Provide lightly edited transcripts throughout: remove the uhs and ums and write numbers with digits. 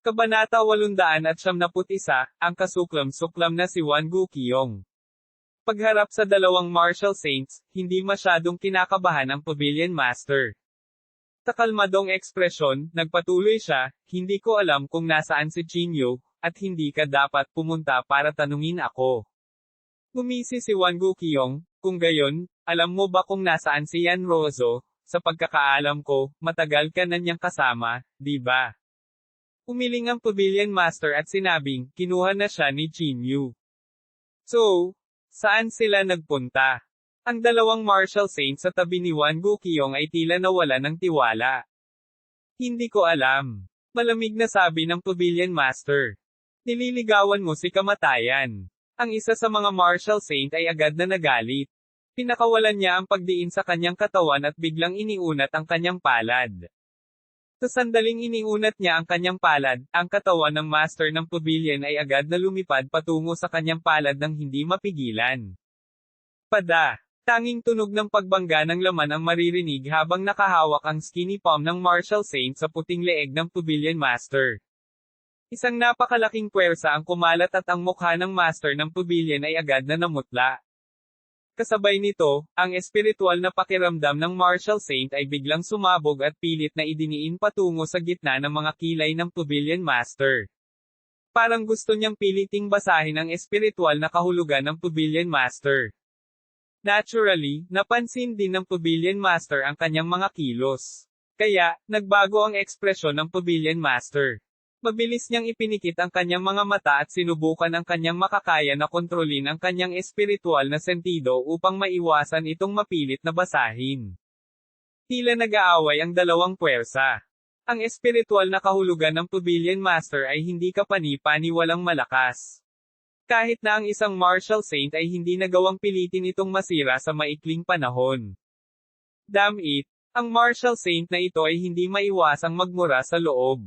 Kabanata 871, ang kasuklam-suklam na si Wan Guqiong. Pagharap sa dalawang martial saints, hindi masyadong kinakabahan ang Pavilion Master. Sa kalmadong ekspresyon, nagpatuloy siya, hindi ko alam kung nasaan si Jinyu, at hindi ka dapat pumunta para tanungin ako. Gumisi si Wan Guqiong, kung gayon, alam mo ba kung nasaan si Yan Rozo? Sa pagkakaalam ko, matagal ka na niyang kasama, di ba? Umiling ang Pavilion Master at sinabing, kinuha na siya ni Jinyu. So, saan sila nagpunta? Ang dalawang martial saints sa tabi ni Wan Guqiong ay tila nawala ng tiwala. Hindi ko alam. Malamig na sabi ng Pavilion Master. Nililigawan mo si kamatayan. Ang isa sa mga martial saint ay agad na nagalit. Pinakawalan niya ang pagdiin sa kanyang katawan at biglang iniunat ang kanyang palad. Sa sandaling iniunat niya ang kanyang palad, ang katawan ng master ng pavilion ay agad na lumipad patungo sa kanyang palad nang hindi mapigilan. Pada! Tanging tunog ng pagbangga ng laman ang maririnig habang nakahawak ang skinny palm ng martial saint sa puting leeg ng pavilion master. Isang napakalaking puwersa ang kumalat at ang mukha ng master ng pavilion ay agad na namutla. Kasabay nito, ang espiritual na pakiramdam ng martial saint ay biglang sumabog at pilit na idiniin patungo sa gitna ng mga kilay ng Pavilion Master. Parang gusto niyang piliting basahin ang espiritual na kahulugan ng Pavilion Master. Naturally, napansin din ng Pavilion Master ang kanyang mga kilos. Kaya, nagbago ang ekspresyon ng Pavilion Master. Mabilis niyang ipinikit ang kanyang mga mata at sinubukan ang kanyang makakaya na kontrolin ang kanyang espiritual na sentido upang maiwasan itong mapilit na basahin. Tila nag-aaway ang dalawang puwersa. Ang espiritual na kahulugan ng Pavilion Master ay hindi kapani-paniwalang malakas. Kahit na ang isang martial saint ay hindi nagawang pilitin itong masira sa maikling panahon. Damn it, ang martial saint na ito ay hindi maiwasang magmura sa loob.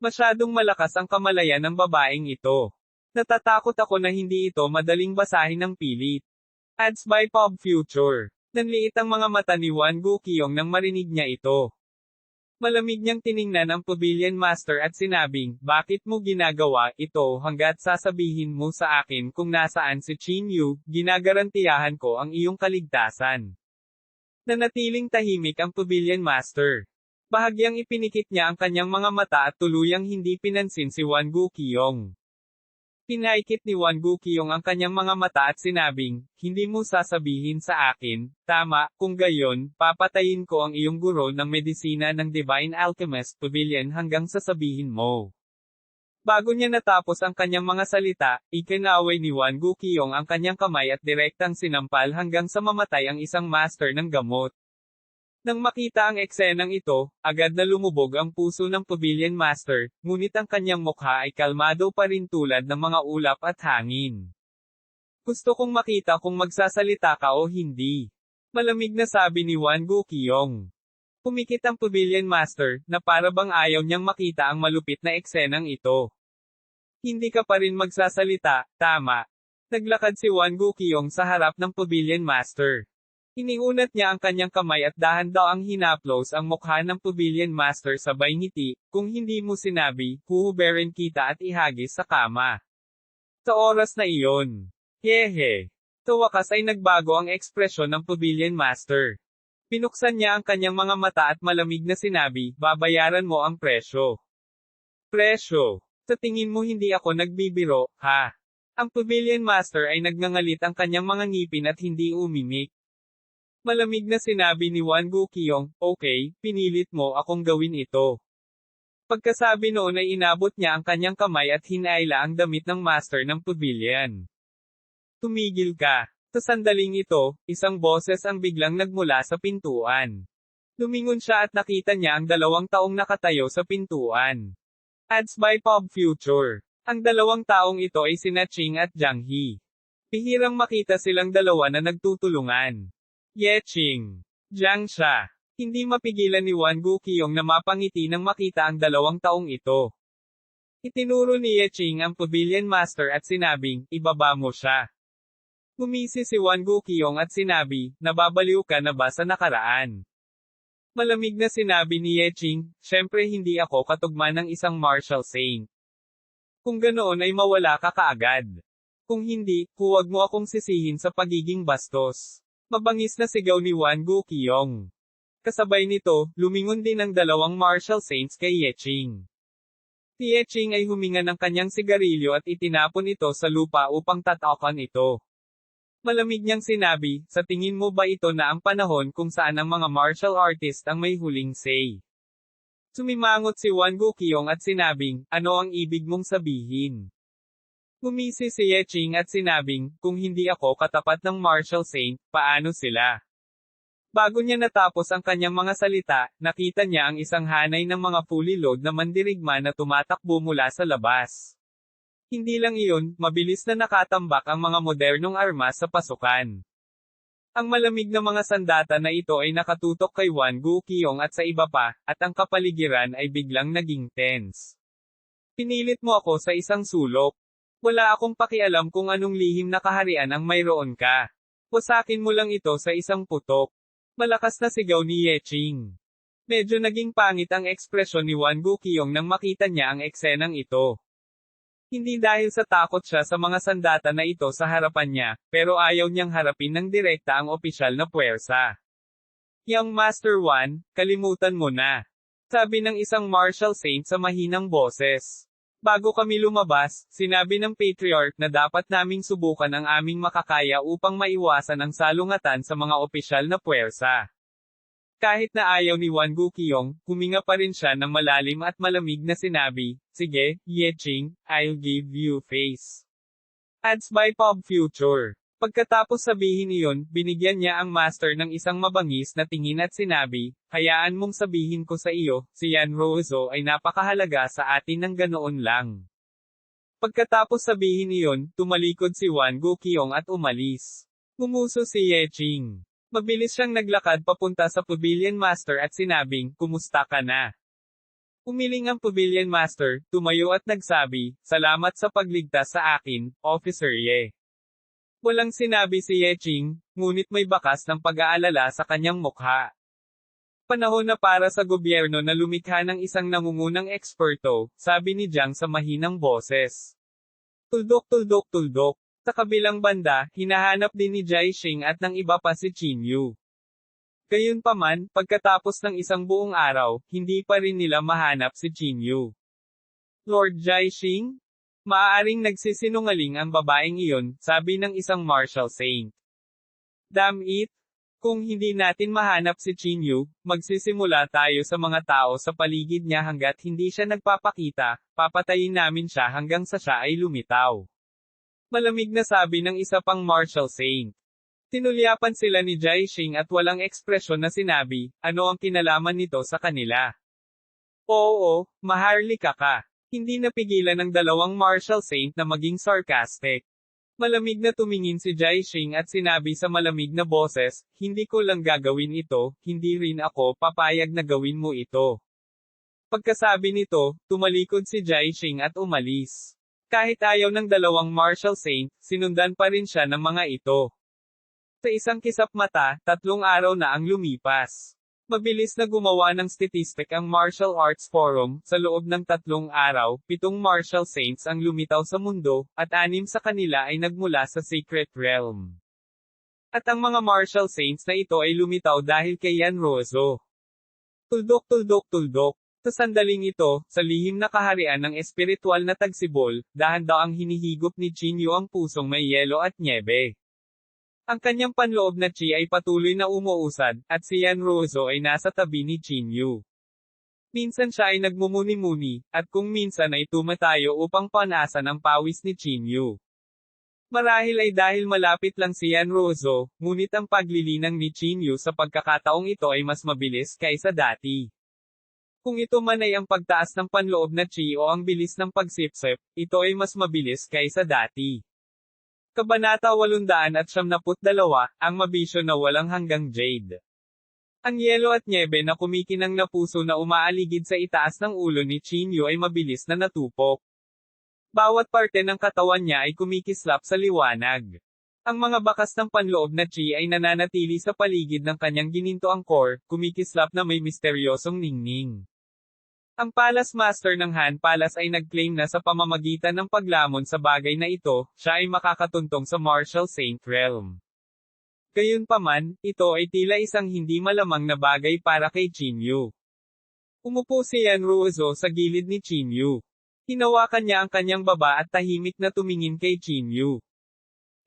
Masyadong malakas ang kamalayan ng babaeng ito. Natatakot ako na hindi ito madaling basahin ng pilit. Ads by Pop Future. Nanliit ang mga mata ni Wan Guqiong nang marinig niya ito. Malamig niyang tiningnan ang Pavilion Master at sinabing, bakit mo ginagawa ito hanggat sasabihin mo sa akin kung nasaan si Jinyu, ginagarantiyahan ko ang iyong kaligtasan. Nanatiling tahimik ang Pavilion Master. Bahagyang ipinikit niya ang kanyang mga mata at tuluyang hindi pinansin si Wan Guqiong. Pinaikit ni Wan Guqiong ang kanyang mga mata at sinabing, hindi mo sasabihin sa akin, tama, kung gayon, papatayin ko ang iyong guro ng medisina ng Divine Alchemist Pavilion hanggang sasabihin mo. Bago niya natapos ang kanyang mga salita, ikinaway ni Wan Guqiong ang kanyang kamay at direktang sinampal hanggang sa mamatay ang isang master ng gamot. Nang makita ang eksenang ito, agad na lumubog ang puso ng Pavilion Master, ngunit ang kanyang mukha ay kalmado pa rin tulad ng mga ulap at hangin. Gusto kong makita kung magsasalita ka o hindi. Malamig na sabi ni Wan Guqiong. Pumikit ang Pavilion Master, na para bang ayaw niyang makita ang malupit na eksenang ito. Hindi ka pa rin magsasalita, tama. Naglakad si Wan Guqiong sa harap ng Pavilion Master. Iniunat niya ang kanyang kamay at dahan-dahang hinaplos ang mukha ng Pavilion Master sabay ngiti, kung hindi mo sinabi, huhuberin kita at ihagis sa kama. Sa oras na iyon. Hehe. Sa wakas ay nagbago ang ekspresyon ng Pavilion Master. Pinuksan niya ang kanyang mga mata at malamig na sinabi, babayaran mo ang presyo. Presyo. Sa tingin mo hindi ako nagbibiro, ha? Ang Pavilion Master ay nagngangalit ang kanyang mga ngipin at hindi umimik. Malamig na sinabi ni Wan Guqiong, okay, pinilit mo akong gawin ito. Pagkasabi noon ay inabot niya ang kanyang kamay at hinaila ang damit ng master ng pavilion. Tumigil ka. Sa sandaling ito, isang boses ang biglang nagmula sa pintuan. Lumingon siya at nakita niya ang 2 taong nakatayo sa pintuan. Ads by Pop Future. Ang 2 taong ito ay sina Ching at Jiang He. Bihirang makita silang dalawa na nagtutulungan. Ye Ching. Jiang siya. Hindi mapigilan ni Wan Guqiong na mapangiti nang makita ang 2 taong ito. Itinuro ni Ye Ching ang Pavilion Master at sinabing, ibaba mo siya. Gumisi si Wan Guqiong at sinabi, nababaliw ka na ba sa nakaraan? Malamig na sinabi ni Yeching, syempre hindi ako katugma ng isang martial saint. Kung ganoon ay mawala ka kaagad. Kung hindi, huwag mo akong sisihin sa pagiging bastos. Mabangis na sigaw ni Wan Guqiyong. Kasabay nito, lumingon din ang dalawang martial saints kay Yeching. Si Yeching ay huminga ng kanyang sigarilyo at itinapon ito sa lupa upang tatakan ito. Malamig niyang sinabi, sa tingin mo ba ito na ang panahon kung saan ang mga martial artist ang may huling say? Sumimangot si Wan Guqiyong at sinabing, ano ang ibig mong sabihin? Ngumisi si Yeching at sinabing, kung hindi ako katapat ng martial saint, paano sila? Bago niya natapos ang kanyang mga salita, nakita niya ang isang hanay ng mga fully load na mandirigma na tumatakbo mula sa labas. Hindi lang iyon, mabilis na nakatambak ang mga modernong armas sa pasukan. Ang malamig na mga sandata na ito ay nakatutok kay Wan Guqiyong at sa iba pa, at ang kapaligiran ay biglang naging tense. Pinilit mo ako sa isang sulok. Wala akong pakialam kung anong lihim na kaharian ang mayroon ka. Wasakin mo lang ito sa isang putok. Malakas na sigaw ni Yeching. Medyo naging pangit ang ekspresyon ni Wan Guqiyong nang makita niya ang eksenang ito. Hindi dahil sa takot siya sa mga sandata na ito sa harapan niya, pero ayaw niyang harapin ng direkta ang opisyal na puwersa. Young Master Wan, kalimutan mo na. Sabi ng isang martial saint sa mahinang boses. Bago kami lumabas, sinabi ng Patriarch na dapat naming subukan ang aming makakaya upang maiwasan ang salungatan sa mga opisyal na puwersa. Kahit na ayaw ni Wan Guqiyong, huminga pa rin siya ng malalim at malamig na sinabi, sige, Yeching, I'll give you face. Ads by Pop Future. Pagkatapos sabihin iyon, binigyan niya ang master ng isang mabangis na tingin at sinabi, hayaan mong sabihin ko sa iyo, si Yan Rozo ay napakahalaga sa atin ng ganoon lang. Pagkatapos sabihin iyon, tumalikod si Wan Guqiyong at umalis. Ngumuso si Yeching. Mabilis siyang naglakad papunta sa Pavilion Master at sinabing, kumusta ka na? Umiling ang Pavilion Master, tumayo at nagsabi, salamat sa pagligtas sa akin, Officer Ye. Walang sinabi si Yeching, ngunit may bakas ng pag-aalala sa kanyang mukha. Panahon na para sa gobyerno na lumikha ng isang nangungunang eksperto, sabi ni Jiang sa mahinang boses. Tuldok tuldok tuldok. Sa kabilang banda, hinahanap din ni Jai Xing at ng iba pa si Qin Yu. Gayunpaman, pagkatapos ng isang buong araw, hindi pa rin nila mahanap si Qin Yu. Lord Jai Xing? Maaaring nagsisinungaling ang babaeng iyon, sabi ng isang martial saint. Damn it! Kung hindi natin mahanap si Qin Yu, magsisimula tayo sa mga tao sa paligid niya hanggat hindi siya nagpapakita, papatayin namin siya hanggang sa siya ay lumitaw. Malamig na sabi ng isa pang martial saint. Tinulyapan sila ni Jai Xing at walang ekspresyon na sinabi, ano ang kinalaman nito sa kanila. Oo, maharlika ka. Hindi napigilan ng dalawang martial saint na maging sarcastic. Malamig na tumingin si Jai Xing at sinabi sa malamig na boses, hindi ko lang gagawin ito, hindi rin ako papayag na gawin mo ito. Pagkasabi nito, tumalikod si Jai Xing at umalis. Kahit ayaw ng dalawang martial saint, sinundan pa rin siya ng mga ito. Sa isang kisap mata, 3 araw na ang lumipas. Mabilis na gumawa ng statistic ang Martial Arts Forum, sa loob ng 3 araw, 7 martial saints ang lumitaw sa mundo, at 6 sa kanila ay nagmula sa Secret Realm. At ang mga martial saints na ito ay lumitaw dahil kay Yan Rozo. Tuldok tuldok tuldok. Sa sandaling ito, sa lihim na kaharian ng espiritual na tagsibol, dahan-daang hinihigop ni Qin Yu ang pusong may yelo at nyebe. Ang kanyang panloob na chi ay patuloy na umuusad, at si Yan Rozo ay nasa tabi ni Qin Yu. Minsan siya ay nagmumuni-muni, at kung minsan ay tumatayo upang panasan ang pawis ni Qin Yu. Marahil ay dahil malapit lang si Yan Rozo, ngunit ang paglilinang ni Qin Yu sa pagkakataong ito ay mas mabilis kaysa dati. Kung ito man ay ang pagtaas ng panloob na chi o ang bilis ng pagsipsip, ito ay mas mabilis kaysa dati. Kabanata 872, ang mabisyo na walang hanggang jade. Ang yelo at nyebe na kumikinang na puso na umaaligid sa itaas ng ulo ni Qin Yu ay mabilis na natupok. Bawat parte ng katawan niya ay kumikislap sa liwanag. Ang mga bakas ng panloob na chi ay nananatili sa paligid ng kanyang ginintoang core, kumikislap na may misteryosong ningning. Ang Palace Master ng Han Palace ay nag-claim na sa pamamagitan ng paglamon sa bagay na ito, siya ay makakatuntong sa Martial Saint Realm. Gayunpaman, ito ay tila isang hindi malamang na bagay para kay Jinyu. Umupo si Yan Ruozo sa gilid ni Jinyu. Hinawakan niya ang kanyang baba at tahimik na tumingin kay Jinyu.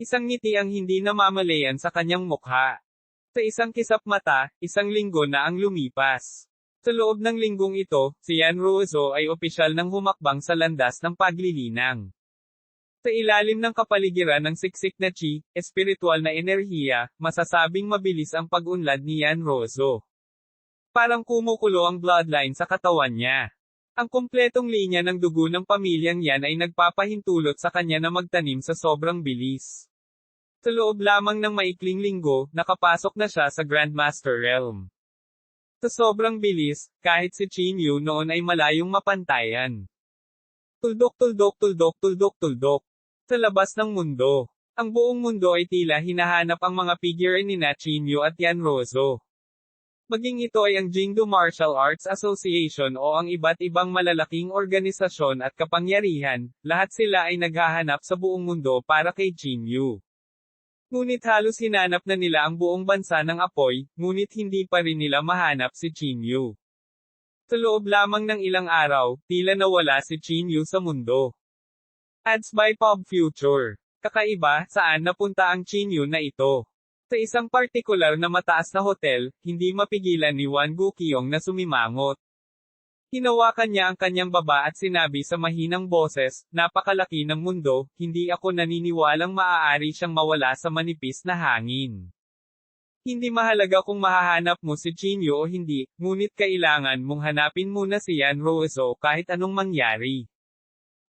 Isang ngiti ang hindi namamalayan sa kanyang mukha. Sa isang kisap mata, isang linggo na ang lumipas. Sa loob ng linggong ito, si Yan Ruozo ay opisyal ng humakbang sa landas ng paglilinang. Sa ilalim ng kapaligiran ng siksik na chi, espiritual na enerhiya, masasabing mabilis ang pag-unlad ni Yan Ruozo. Parang kumukulo ang bloodline sa katawan niya. Ang kumpletong linya ng dugo ng pamilyang yan ay nagpapahintulot sa kanya na magtanim sa sobrang bilis. Sa loob lamang ng maikling linggo, nakapasok na siya sa Grandmaster Realm. Sa sobrang bilis, kahit si Jinyu noon ay malayong mapantayan. Tuldok. Sa labas ng mundo. Ang buong mundo ay tila hinahanap ang mga figure ni Jinyu at Yan Ruozo. Maging ito ay ang Jingdo Martial Arts Association o ang iba't ibang malalaking organisasyon at kapangyarihan, lahat sila ay naghahanap sa buong mundo para kay Jinyu. Ngunit halos hinanap na nila ang buong bansa ng apoy, ngunit hindi pa rin nila mahanap si Jinyu. Sa loob lamang ng ilang araw, tila nawala si Jinyu sa mundo. Ads by Pop Future. Kakaiba, saan napunta ang Jinyu na ito? Sa isang partikular na mataas na hotel, hindi mapigilan ni Wan Guqiong na sumimangot. Hinawakan niya ang kanyang baba at sinabi sa mahinang boses, napakalaki ng mundo, hindi ako naniniwalang maaari siyang mawala sa manipis na hangin. Hindi mahalaga kung mahahanap mo si Jinyu o hindi, ngunit kailangan mong hanapin muna si Yan Ruozo kahit anong mangyari.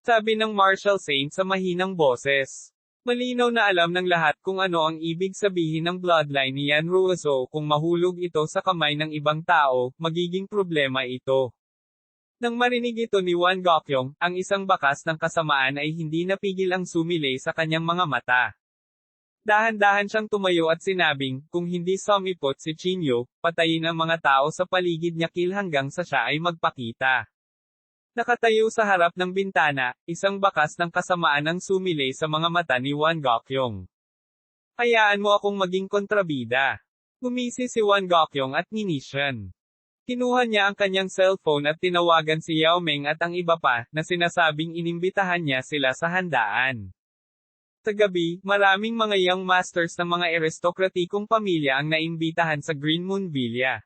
Sabi ng Martial Saint sa mahinang boses. Malinaw na alam ng lahat kung ano ang ibig sabihin ng bloodline ni Yan Ruozo kung mahulog ito sa kamay ng ibang tao, magiging problema ito. Nang marinig ito ni Wan Guqiong, ang isang bakas ng kasamaan ay hindi napigil ang sumilay sa kanyang mga mata. Dahan-dahan siyang tumayo at sinabing, kung hindi sumipot si Jinyu, patayin ang mga tao sa paligid niya hanggang sa siya ay magpakita. Nakatayo sa harap ng bintana, isang bakas ng kasamaan ang sumilay sa mga mata ni Wan Guqiong. Hayaan mo akong maging kontrabida. Gumisi si Wan Guqiong at nginisyan. Kinuha niya ang kanyang cellphone at tinawagan si Yao Meng at ang iba pa, na sinasabing inimbitahan niya sila sa handaan. Sa gabi, maraming mga young masters ng mga aristokratikong pamilya ang naimbitahan sa Green Moon Villa.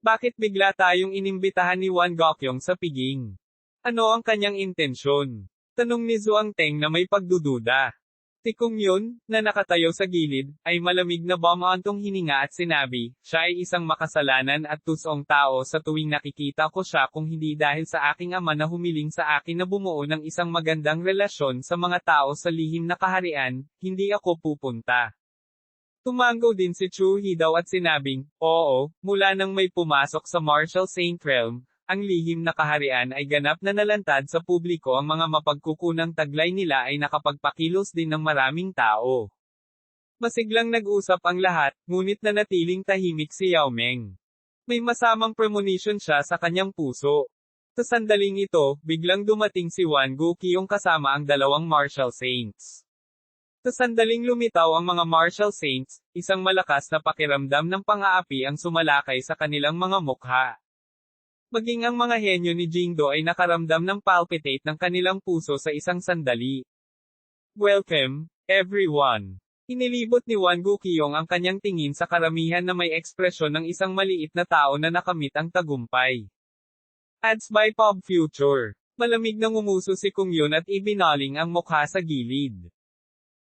Bakit bigla tayong inimbitahan ni Wan Guqiong sa piging? Ano ang kanyang intensyon? Tanong ni Zhuang Teng na may pagdududa. Si Kung Yun, na nakatayo sa gilid, ay malamig na bumaantong hininga at sinabi, siya ay isang makasalanan at tusong tao sa tuwing nakikita ko siya kung hindi dahil sa aking ama na humiling sa akin na bumuo ng isang magandang relasyon sa mga tao sa lihim na kaharian, hindi ako pupunta. Tumango din si Chu Hidaw at sinabing, oo, mula nang may pumasok sa Martial Saint Realm, ang lihim na kaharian ay ganap na nalantad sa publiko ang mga mapagkukunang taglay nila ay nakapagpakilos din ng maraming tao. Masiglang nag-usap ang lahat, ngunit nanatiling tahimik si Yao Meng. May masamang premonition siya sa kanyang puso. Sa sandaling ito, biglang dumating si Wan Guqiong kasama ang dalawang Martial Saints. Sa sandaling lumitaw ang mga Martial Saints, isang malakas na pakiramdam ng pang-aapi ang sumalakay sa kanilang mga mukha. Maging ang mga henyo ni Jingdo ay nakaramdam ng palpitate ng kanilang puso sa isang sandali. Welcome, everyone. Inilibot ni Wan Guqiong ang kanyang tingin sa karamihan na may ekspresyon ng isang maliit na tao na nakamit ang tagumpay. Ads by Pop Future. Malamig nang umuso si Kung Yun at ibinaling ang mukha sa gilid.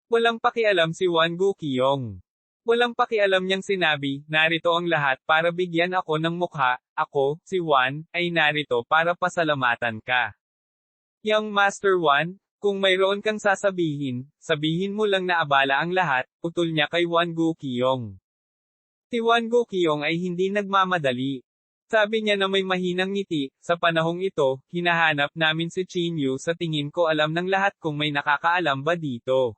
Walang pakialam si Wan Guqiong. Walang pakialam niyang sinabi, narito ang lahat para bigyan ako ng mukha, ako, si Wan, ay narito para pasalamatan ka. Young Master Wan, kung mayroon kang sasabihin, sabihin mo lang na abala ang lahat, utol niya kay Wan Guqiong. Si Wan Guqiong ay hindi nagmamadali. Sabi niya na may mahinang ngiti, sa panahong ito, hinahanap namin si Jinyu sa tingin ko alam ng lahat kung may nakakaalam ba dito.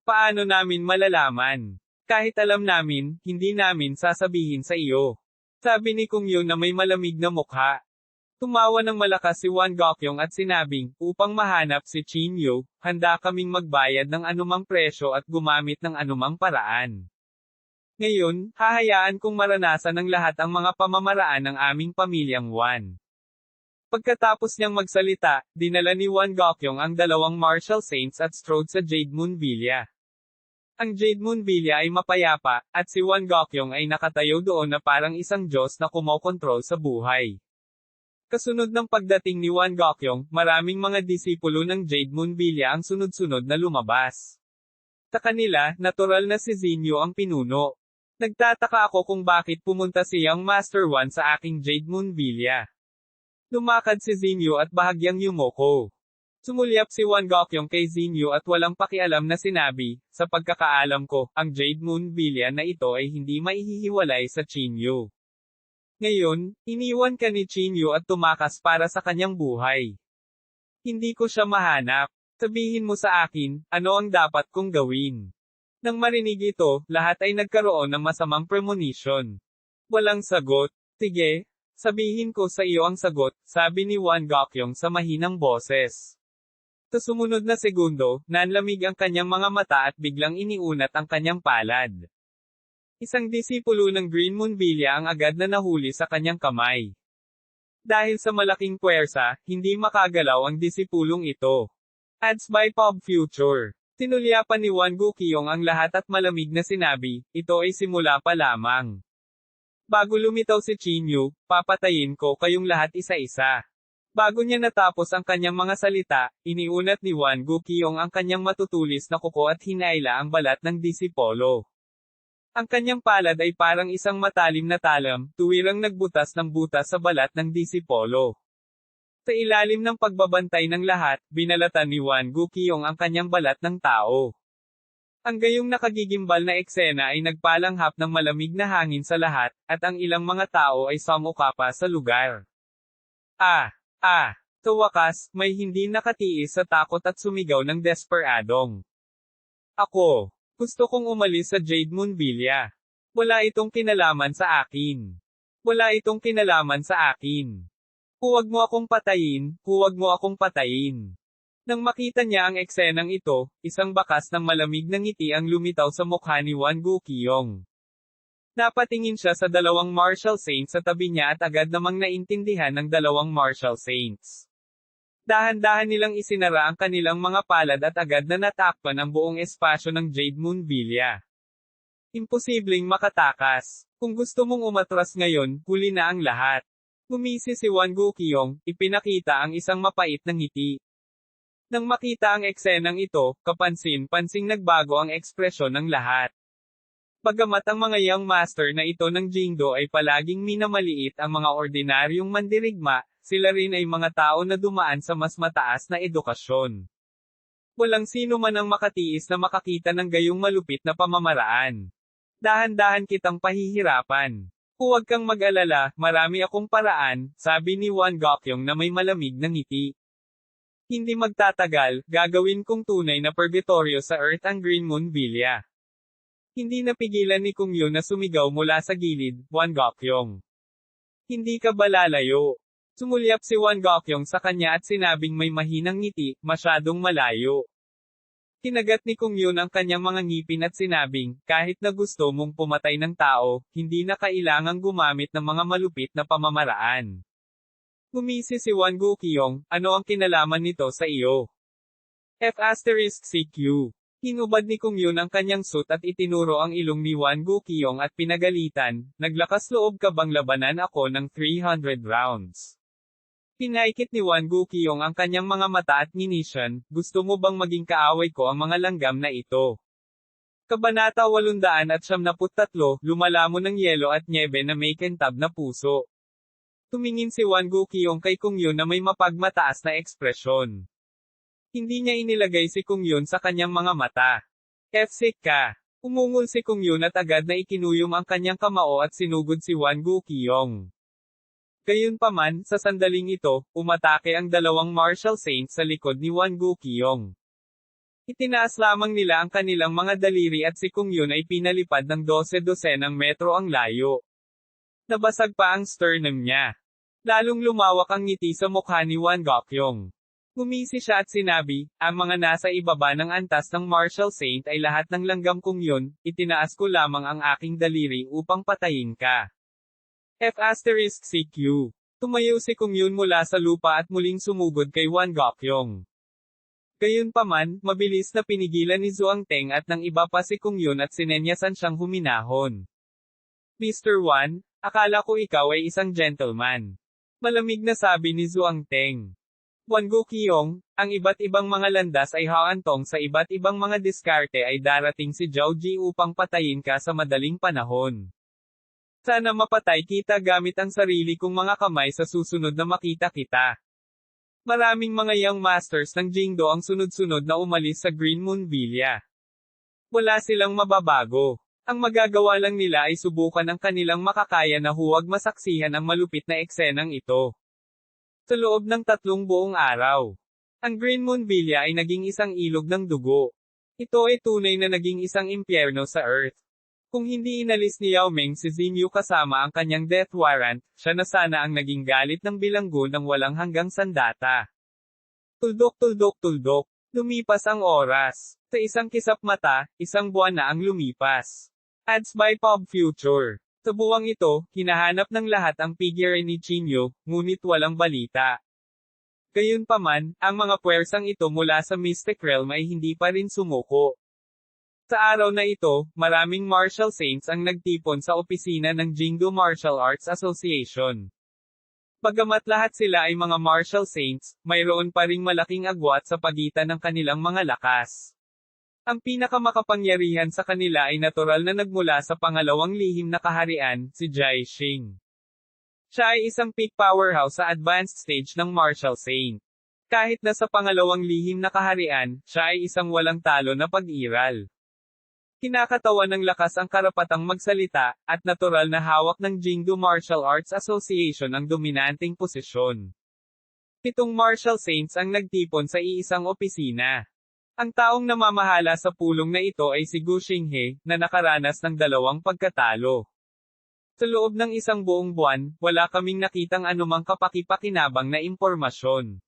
Paano namin malalaman? Kahit alam namin, hindi namin sasabihin sa iyo. Sabi ni Kung Yun na may malamig na mukha. Tumawa ng malakas si Wan Gokyong at sinabing, upang mahanap si Chin Yu, handa kaming magbayad ng anumang presyo at gumamit ng anumang paraan. Ngayon, hahayaan kong maranasan ng lahat ang mga pamamaraan ng aming pamilyang Wan. Pagkatapos niyang magsalita, dinala ni Wan Gokyong ang dalawang martial saints at strode sa Jade Moon Villa. Ang Jade Moon Villa ay mapayapa, at si Wan Gokyong ay nakatayo doon na parang isang Diyos na kumokontrol sa buhay. Kasunod ng pagdating ni Wan Gokyong, maraming mga disipulo ng Jade Moon Villa ang sunod-sunod na lumabas. Sa kanila, natural na si Zinyu ang pinuno. Nagtataka ako kung bakit pumunta si Young Master Wan sa aking Jade Moon Villa. Lumakad si Zinyu at bahagyang yumoko. Sumulyap si Wan Gokyong kay Zinyu at walang pakialam na sinabi, sa pagkakaalam ko, ang Jade Moon Villa na ito ay hindi maihihiwalay sa Chinyu. Ngayon, iniwan ka ni Chinyu at tumakas para sa kanyang buhay. Hindi ko siya mahanap. Sabihin mo sa akin, ano ang dapat kong gawin? Nang marinig ito, lahat ay nagkaroon ng masamang premonition. Walang sagot. Sige, sabihin ko sa iyo ang sagot, sabi ni Wan Gokyong sa mahinang boses. Sa sumunod na segundo, nanlamig ang kanyang mga mata at biglang iniunat ang kanyang palad. Isang disipulo ng Green Moon Villa ang agad na nahuli sa kanyang kamay. Dahil sa malaking puwersa, hindi makagalaw ang disipulong ito. Ads by Pop Future. Tinulyapan ni Wan Gokyong ang lahat at malamig na sinabi, ito ay simula pa lamang. Bago lumitaw si Chinyu, papatayin ko kayong lahat isa-isa. Bago niya natapos ang kanyang mga salita, iniunat ni Wan Gokyong ang kanyang matutulis na kuko at hinaila ang balat ng disipolo. Ang kanyang palad ay parang isang matalim na talam, tuwirang nagbutas ng butas sa balat ng disipolo. Sa ilalim ng pagbabantay ng lahat, binalatan ni Wan Gokyong ang kanyang balat ng tao. Ang gayong nakagigimbal na eksena ay nagpalanghap ng malamig na hangin sa lahat, at ang ilang mga tao ay sumuka pa sa lugar. Sa wakas, may hindi nakatiis sa takot at sumigaw ng desperadong. Ako. Gusto kong umalis sa Jade Moon Villa. Wala itong kinalaman sa akin. Wala itong kinalaman sa akin. Huwag mo akong patayin, huwag mo akong patayin. Nang makita niya ang eksenang ito, isang bakas ng malamig na ngiti ang lumitaw sa mukha ni Wan Gokyong. Napatingin siya sa dalawang martial saints sa tabi niya at agad namang naintindihan ng dalawang martial saints. Dahan-dahan nilang isinara ang kanilang mga palad at agad na natakpan ang buong espasyo ng Jade Moon Villa. Imposibleng makatakas. Kung gusto mong umatras ngayon, huli na ang lahat. Ngumisi si Wan Gokyong, ipinakita ang isang mapait na ngiti. Nang makita ang eksenang ito, kapansin-pansing nagbago ang ekspresyon ng lahat. Bagamat ang mga young master na ito ng Jingdo ay palaging minamaliit ang mga ordinaryong mandirigma, sila rin ay mga tao na dumaan sa mas mataas na edukasyon. Walang sino man ang makatiis na makakita ng gayong malupit na pamamaraan. Dahan-dahan kitang pahihirapan. Huwag kang mag-alala, marami akong paraan, sabi ni Wan Gokyong na may malamig na ngiti. Hindi magtatagal, gagawin kong tunay na purgatorio sa Earth ang Green Moon Villa. Hindi napigilan ni Kung Yun na sumigaw mula sa gilid, Wan Gokyong. Hindi ka ba lalayo? Sumulyap si Wan Gokyong sa kanya at sinabing may mahinang ngiti, masyadong malayo. Kinagat ni Kung Yun ang kanyang mga ngipin at sinabing, kahit na gusto mong pumatay ng tao, hindi na kailangang gumamit ng mga malupit na pamamaraan. Ngumisi si Wan Gokyong, ano ang kinalaman nito sa iyo? F***CQ. Hinubad ni Kung Yun ang kanyang suit at itinuro ang ilong ni Wan Gokyong at pinagalitan, naglakas loob ka bang labanan ako ng 300 rounds? Pinaikit ni Wan Gokyong ang kanyang mga mata at nginisyan, gusto mo bang maging kaaway ko ang mga langgam na ito? Kabanata 873, lumalamon ng yelo at nyebe na may kintab na puso. Tumingin si Wan Gokyong kay Kung Yun na may mapagmataas na ekspresyon. Hindi niya inilagay si Kung Yun sa kanyang mga mata. F-sick ka. Umungol si Kung Yun at agad na ikinuyom ang kanyang kamao at sinugod si Wan Gokyong. Gayunpaman, sa sandaling ito, umatake ang dalawang martial saints sa likod ni Wan Gokyong. Itinaas lamang nila ang kanilang mga daliri at si Kung Yun ay pinalipad ng 12 metro ang layo. Nabasag pa ang sternum niya. Lalong lumawak ang ngiti sa mukha ni Wan Gokyong. Gumisi siya at sinabi, ang mga nasa ibaba ng antas ng Martial Saint ay lahat ng langgam Kung Yun, itinaas ko lamang ang aking daliri upang patayin ka. F***CQ. Tumayo si Kung Yun mula sa lupa at muling sumugod kay Wan Gokyong. Gayunpaman, mabilis na pinigilan ni Zhuang Teng at ng iba pa si Kung Yun at sinenyasan siyang huminahon. Mr. Wan, akala ko ikaw ay isang gentleman. Malamig na sabi ni Zhuang Teng. Wan Gokyong, ang iba't ibang mga landas ay haantong sa iba't ibang mga diskarte ay darating si Zhao Ji upang patayin ka sa madaling panahon. Sana mapatay kita gamit ang sarili kong mga kamay sa susunod na makita kita. Maraming mga young masters ng Jingdo ang sunod-sunod na umalis sa Green Moon Villa. Wala silang mababago. Ang magagawa lang nila ay subukan ang kanilang makakaya na huwag masaksihan ang malupit na eksenang ito. Sa loob ng 3 buong araw, ang Green Moon Villa ay naging isang ilog ng dugo. Ito ay tunay na naging isang impyerno sa Earth. Kung hindi inalis ni Yao Ming si Xinyu kasama ang kanyang death warrant, siya na sana ang naging galit ng bilanggo ng walang hanggang sandata. Tuldok. Lumipas ang oras. Sa isang kisap mata, isang buwan na ang lumipas. Ads by Pop Future. Sa buwang ito, hinahanap ng lahat ang figure ni Xinyu, ngunit walang balita. Gayunpaman, ang mga puwersang ito mula sa Mystic Realm ay hindi pa rin sumuko. Sa araw na ito, maraming martial saints ang nagtipon sa opisina ng Jingdo Martial Arts Association. Bagamat lahat sila ay mga martial saints, mayroon pa ring malaking agwat sa pagitan ng kanilang mga lakas. Ang pinakamakapangyarihan sa kanila ay natural na nagmula sa pangalawang lihim na kaharian, si Jai Xing. Siya ay isang peak powerhouse sa advanced stage ng martial saint. Kahit na sa pangalawang lihim na kaharian, siya ay isang walang talo na pag-iral. Kinakatawan ng lakas ang karapatang magsalita, at natural na hawak ng Jingdo Martial Arts Association ang dominanteng posisyon. 7 martial saints ang nagtipon sa iisang opisina. Ang taong namamahala sa pulong na ito ay si Gu Xinghe, na nakaranas ng 2 pagkatalo. Sa loob ng isang buong buwan, wala kaming nakitang anumang kapaki-pakinabang na impormasyon.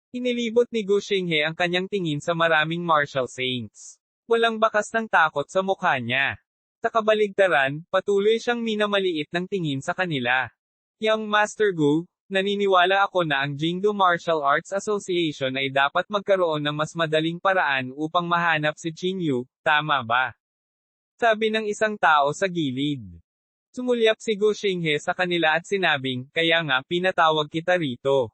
Inilibot ni Gu Xinghe ang kanyang tingin sa maraming martial saints. Walang bakas ng takot sa mukha niya. Sa kabaligtaran, patuloy siyang minamaliit ng tingin sa kanila. Young Master Gu, naniniwala ako na ang Jingdo Martial Arts Association ay dapat magkaroon ng mas madaling paraan upang mahanap si Xinyu, tama ba? Sabi ng isang tao sa gilid. Sumulyap si Gu Xinghe sa kanila at sinabing, kaya nga pinatawag kita rito.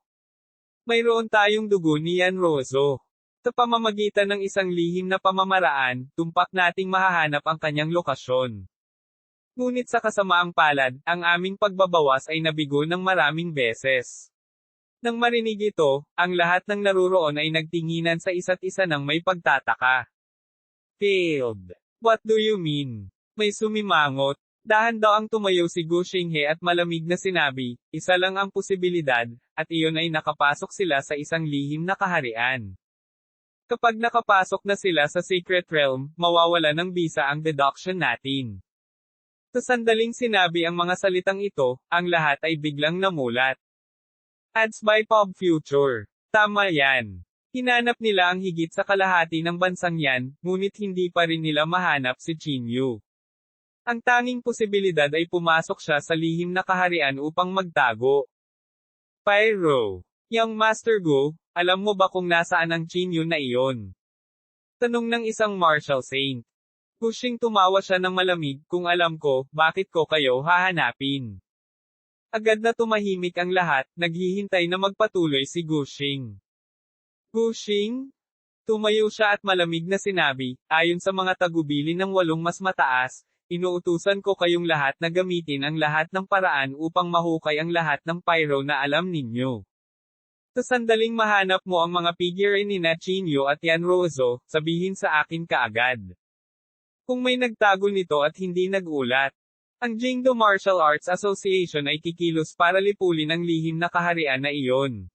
Mayroon tayong dugo ni Yan Rozo. Sa pamamagitan ng isang lihim na pamamaraan, tumpak nating mahahanap ang kanyang lokasyon. Ngunit sa kasamaang palad, ang aming pagbabawas ay nabigo ng maraming beses. Nang marinig ito, ang lahat ng naruroon ay nagtinginan sa isa't isa ng may pagtataka. Failed. What do you mean? May sumimangot. Dahan daw ang tumayo si Gu Xinghe at malamig na sinabi, isa lang ang posibilidad, at iyon ay nakapasok sila sa isang lihim na kaharian. Kapag nakapasok na sila sa Secret Realm, mawawala ng bisa ang deduction natin. Sa sandaling sinabi ang mga salitang ito, ang lahat ay biglang namulat. Ads by Pop Future. Tama yan. Hinanap nila ang higit sa kalahati ng bansang yan, ngunit hindi pa rin nila mahanap si Xinyu. Ang tanging posibilidad ay pumasok siya sa lihim na kaharian upang magtago. Pyro. Young Master Gu, alam mo ba kung nasaan ang Xinyu na iyon? Tanong ng isang martial saint. Gushing tumawa siya ng malamig, kung alam ko, bakit ko kayo hahanapin? Agad na tumahimik ang lahat, naghihintay na magpatuloy si Gushing. Gushing? Tumayo siya at malamig na sinabi, ayon sa mga tagubilin ng 8 mas mataas, inuutusan ko kayong lahat na gamitin ang lahat ng paraan upang mahukay ang lahat ng pyro na alam ninyo. Sa sandaling mahanap mo ang mga figure ni Xinyu at Yan Rozo, sabihin sa akin kaagad. Kung may nagtago nito at hindi nagulat, ang Jingdo Martial Arts Association ay kikilos para lipulin ang lihim na kaharian na iyon.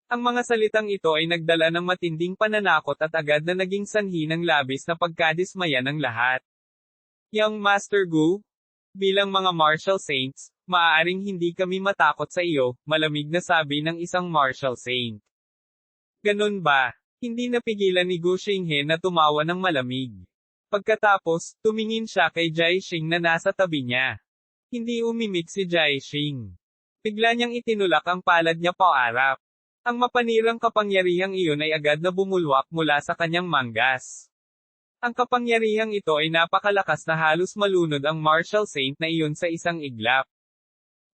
Ang mga salitang ito ay nagdala ng matinding pananakot at agad na naging sanhi ng labis na pagkadismaya ng lahat. Young Master Gu, bilang mga martial saints, maaaring hindi kami matakot sa iyo, malamig na sabi ng isang martial saint. Ganun ba? Hindi napigilan ni Gu Xinghe na tumawa ng malamig. Pagkatapos, tumingin siya kay Jai Xing na nasa tabi niya. Hindi umimik si Jai Xing. Bigla niyang itinulak ang palad niya paarap. Ang mapanirang kapangyarihang iyon ay agad na bumulwak mula sa kanyang manggas. Ang kapangyarihang ito ay napakalakas na halos malunod ang martial saint na iyon sa isang iglap.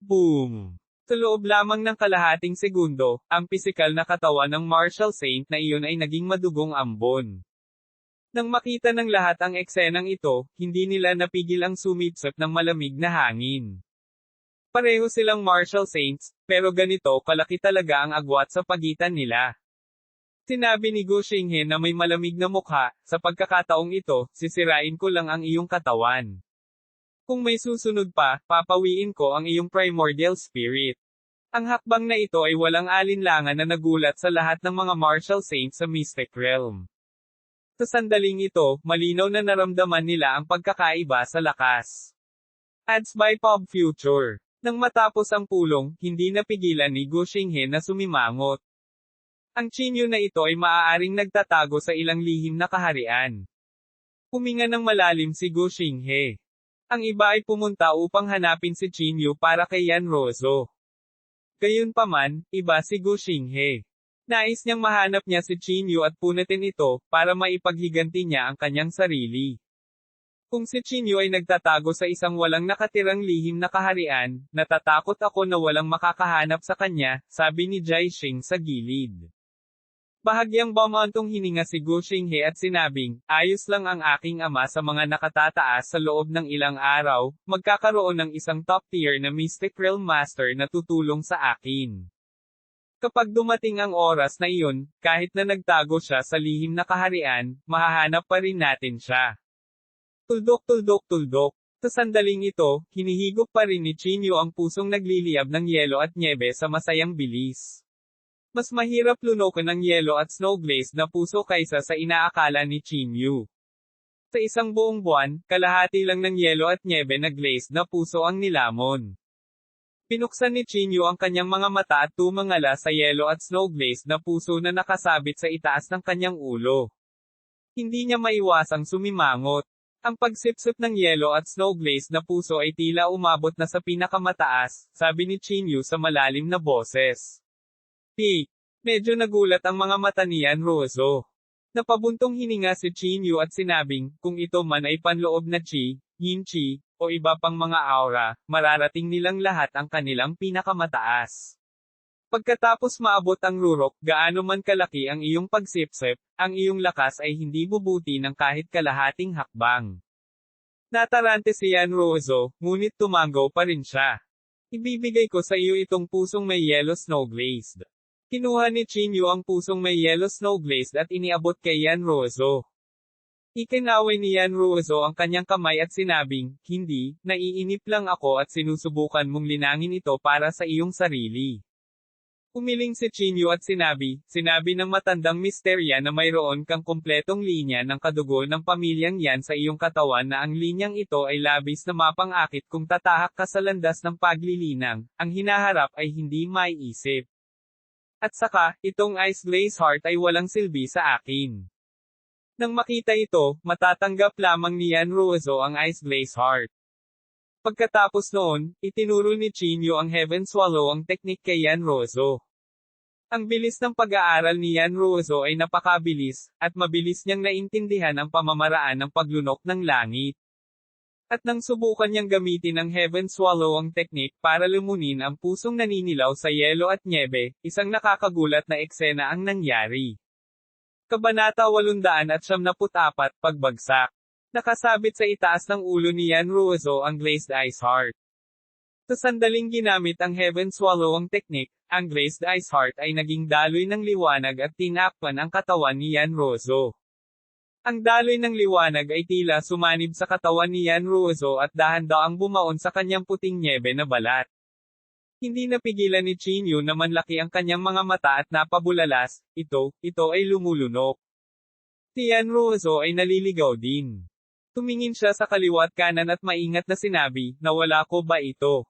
Boom! Sa loob lamang ng kalahating segundo, ang pisikal na katawan ng martial saint na iyon ay naging madugong ambon. Nang makita ng lahat ang eksenang ito, hindi nila napigil ang sumipsip ng malamig na hangin. Pareho silang martial saints, pero ganito kalaki talaga ang agwat sa pagitan nila. Sinabi ni Gu Xinghe na may malamig na mukha, sa pagkakataong ito, sisirain ko lang ang iyong katawan. Kung may susunod pa, papawiin ko ang iyong primordial spirit. Ang hakbang na ito ay walang alinlangan na nagulat sa lahat ng mga martial saints sa Mystic Realm. Sa sandaling ito, malinaw na naramdaman nila ang pagkakaiba sa lakas. Ads by Pop Future. Nang matapos ang pulong, hindi napigilan ni Gu Xinghe na sumimangot. Ang chinyo na ito ay maaaring nagtatago sa ilang lihim na kaharian. Huminga ng malalim si Gu Xinghe. Ang iba ay pumunta upang hanapin si Chinyu para kay Yan Rozo. Gayunpaman, iba si Gu Xinghe. Nais niyang mahanap niya si Chinyu at punatin ito, para maipaghiganti niya ang kanyang sarili. Kung si Chinyu ay nagtatago sa isang walang nakatirang lihim na kaharian, natatakot ako na walang makakahanap sa kanya, sabi ni Jai Xing sa gilid. Bahagyang bumantong hininga si Gu Xinghe at sinabing, ayos lang ang aking ama sa mga nakatataas sa loob ng ilang araw, magkakaroon ng isang top tier na Mystic Realm Master na tutulong sa akin. Kapag dumating ang oras na iyon, kahit na nagtago siya sa lihim na kaharian, mahahanap pa rin natin siya. Tuldok tuldok tuldok. Sa sandaling ito, hinihigop pa rin ni Chinyu ang pusong nagliliyab ng yelo at nyebe sa masayang bilis. Mas mahirap lunokin ang yelo at snow glazed na puso kaysa sa inaakala ni Chinyu. Sa isang buong buwan, kalahati lang ng yelo at nyebe na glazed na puso ang nilamon. Pinuksan ni Chinyu ang kanyang mga mata at tumangala sa yelo at snow glazed na puso na nakasabit sa itaas ng kanyang ulo. Hindi niya maiwasang sumimangot. Ang pagsipsip ng yelo at snow glazed na puso ay tila umabot na sa pinakamataas, sabi ni Chinyu sa malalim na boses. Medyo nagulat ang mga mata ni Yan Rozo. Napabuntong hininga si Chinyu at sinabing, kung ito man ay panloob na chi, yin chi, o iba pang mga aura, mararating nilang lahat ang kanilang pinakamataas. Pagkatapos maabot ang rurok, gaano man kalaki ang iyong pagsipsip, ang iyong lakas ay hindi bubuti ng kahit kalahating hakbang. Natarante si Yan Rozo, ngunit tumango pa rin siya. Ibibigay ko sa iyo itong pusong may yellow snow glazed. Kinuha ni Chinyu ang pusong may yellow snow glazed at iniabot kay Yan Rozo. Ikinaway ni Yan Rozo ang kanyang kamay at sinabing, hindi, naiinip lang ako at sinusubukan mong linangin ito para sa iyong sarili. Umiling si Chinyu at sinabi ng matandang misterya na mayroon kang kumpletong linya ng kadugo ng pamilyang yan sa iyong katawan na ang linyang ito ay labis na mapang-akit kung tatahak ka sa landas ng paglilinang, ang hinaharap ay hindi maiisip. At saka, itong Ice Glaze Heart ay walang silbi sa akin. Nang makita ito, matatanggap lamang ni Yan Rozo ang Ice Glaze Heart. Pagkatapos noon, itinuro ni Chinyu ang Heaven Swallow ang teknik kay Yan Rozo. Ang bilis ng pag-aaral ni Yan Rozo ay napakabilis, at mabilis niyang naintindihan ang pamamaraan ng paglunok ng langit. At nang subukan niyang gamitin ang Heaven Swallow ang teknik para lumunin ang pusong naninilaw sa yelo at nyebe, isang nakakagulat na eksena ang nangyari. Kabanata 874, Pagbagsak. Nakasabit sa itaas ng ulo ni Yan Rozo ang Glazed Ice Heart. Sa sandaling ginamit ang Heaven Swallow ang teknik, ang Glazed Ice Heart ay naging daloy ng liwanag at tinakpan ang katawan ni Yan Rozo. Ang daloy ng liwanag ay tila sumanib sa katawan ni Yan Rozo at dahan-daang bumaon sa kanyang puting nyebe na balat. Hindi napigilan ni Chinyu na manlaki ang kanyang mga mata at napabulalas, ito ay lumulunok. Si Yanruozo ay naliligaw din. Tumingin siya sa kaliwa at kanan at maingat na sinabi, nawala ko ba ito?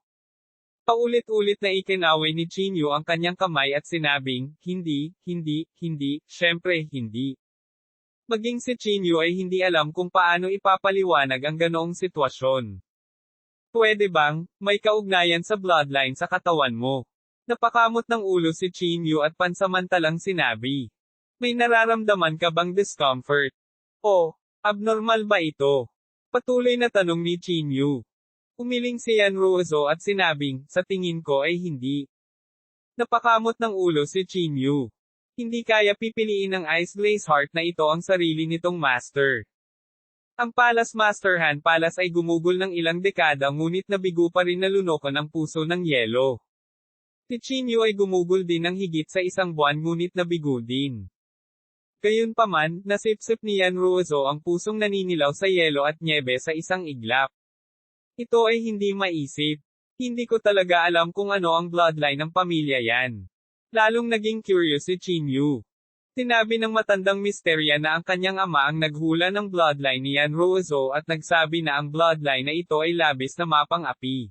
Paulit-ulit na ikinaway ni Chinyu ang kanyang kamay at sinabing, hindi, syempre hindi. Maging si Chinyu ay hindi alam kung paano ipapaliwanag ang ganoong sitwasyon. Pwede bang, may kaugnayan sa bloodline sa katawan mo? Napakamot ng ulo si Chinyu at pansamantalang sinabi. May nararamdaman ka bang discomfort? O, abnormal ba ito? Patuloy na tanong ni Chinyu. Umiling si Yanruozo at sinabing, sa tingin ko ay hindi. Napakamot ng ulo si Chinyu. Hindi kaya pipiliin ng Ice Glaze Heart na ito ang sarili nitong master. Ang Palace Master Han Palace ay gumugol ng ilang dekada ngunit nabigo pa rin na lunokan ang puso ng yelo. Si Chinyu ay gumugol din ng higit sa isang buwan ngunit nabigo din. Gayunpaman, nasipsip ni Yanruozo ang pusong naninilaw sa yelo at nyebe sa isang iglap. Ito ay hindi maisip. Hindi ko talaga alam kung ano ang bloodline ng pamilya yan. Lalong naging curious si Chinyu. Sinabi ng matandang misterya na ang kanyang ama ang naghula ng bloodline ni Yanruozo at nagsabi na ang bloodline na ito ay labis na mapang-api.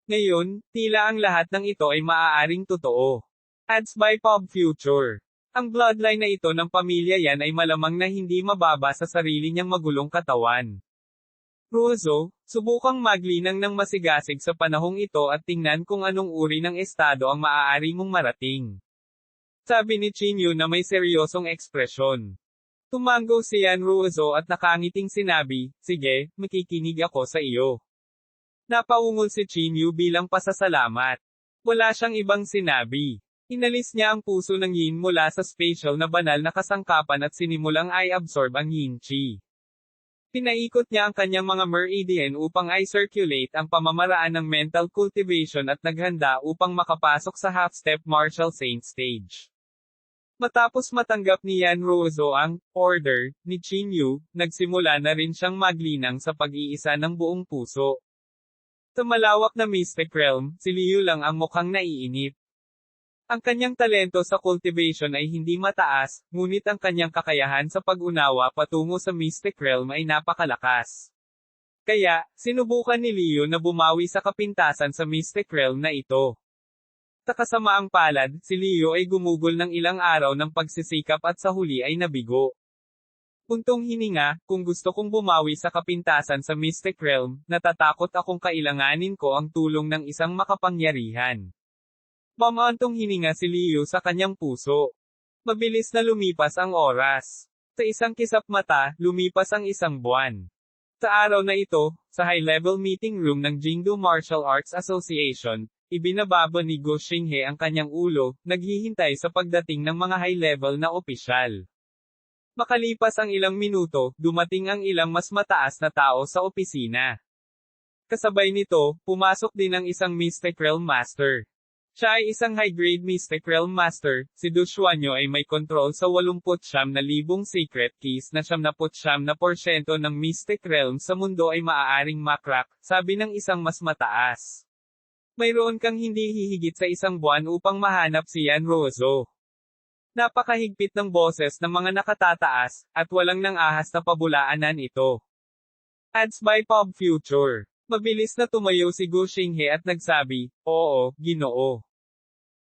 Ngayon, tila ang lahat ng ito ay maaaring totoo. Ads by Pop Future. Ang bloodline na ito ng pamilya yan ay malamang na hindi mababa sa sarili niyang magulong katawan. Ruozo, subukang maglinang ng masigasig sa panahong ito at tingnan kung anong uri ng estado ang maaari mong marating. Sabi ni Chinyu na may seryosong ekspresyon. Tumango si Yanruozo at nakangiting sinabi, sige, makikinig ako sa iyo. Napaungol si Chinyu bilang pasasalamat. Wala siyang ibang sinabi. Inalis niya ang puso ng yin mula sa spatial na banal na kasangkapan at sinimulang i-absorb ang yin chi. Pinaikot niya ang kanyang mga meridian upang i-circulate ang pamamaraan ng mental cultivation at naghanda upang makapasok sa half-step martial saint stage. Matapos matanggap ni Yanruozo ang order ni Chinyu, nagsimula na rin siyang maglinang sa pag-iisa ng buong puso. Sa malawak na mystic realm, si Liu lang ang mukhang naiinip. Ang kanyang talento sa cultivation ay hindi mataas, ngunit ang kanyang kakayahan sa pag-unawa patungo sa mystic realm ay napakalakas. Kaya, sinubukan ni Liu na bumawi sa kapintasan sa mystic realm na ito. Sa kasamaang palad, si Liu ay gumugol ng ilang araw ng pagsisikap at sa huli ay nabigo. Puntong hininga, kung gusto kong bumawi sa kapintasan sa mystic realm, natatakot akong kailanganin ko ang tulong ng isang makapangyarihan. Mamantong hininga si Liu sa kanyang puso. Mabilis na lumipas ang oras. Sa isang kisap mata, lumipas ang isang buwan. Sa araw na ito, sa high-level meeting room ng Jingdu Martial Arts Association, ibinababa ni Go Xinghe ang kanyang ulo, naghihintay sa pagdating ng mga high-level na opisyal. Makalipas ang ilang minuto, dumating ang ilang mas mataas na tao sa opisina. Kasabay nito, pumasok din ang isang Mystic Realm Master. Siya ay isang high-grade Mystic Realm Master, si Du Xuanyo ay may kontrol sa 89,000 secret keys na 99% ng Mystic Realm sa mundo ay maaaring makrak, sabi ng isang mas mataas. Mayroon kang hindi hihigit sa isang buwan upang mahanap si Yanruozo. Napakahigpit ng boses ng mga nakatataas, at walang nang ahas na pabulaanan ito. Ads by Pop Future. Mabilis na tumayo si Gu Xinghe at nagsabi, oo, Ginoo.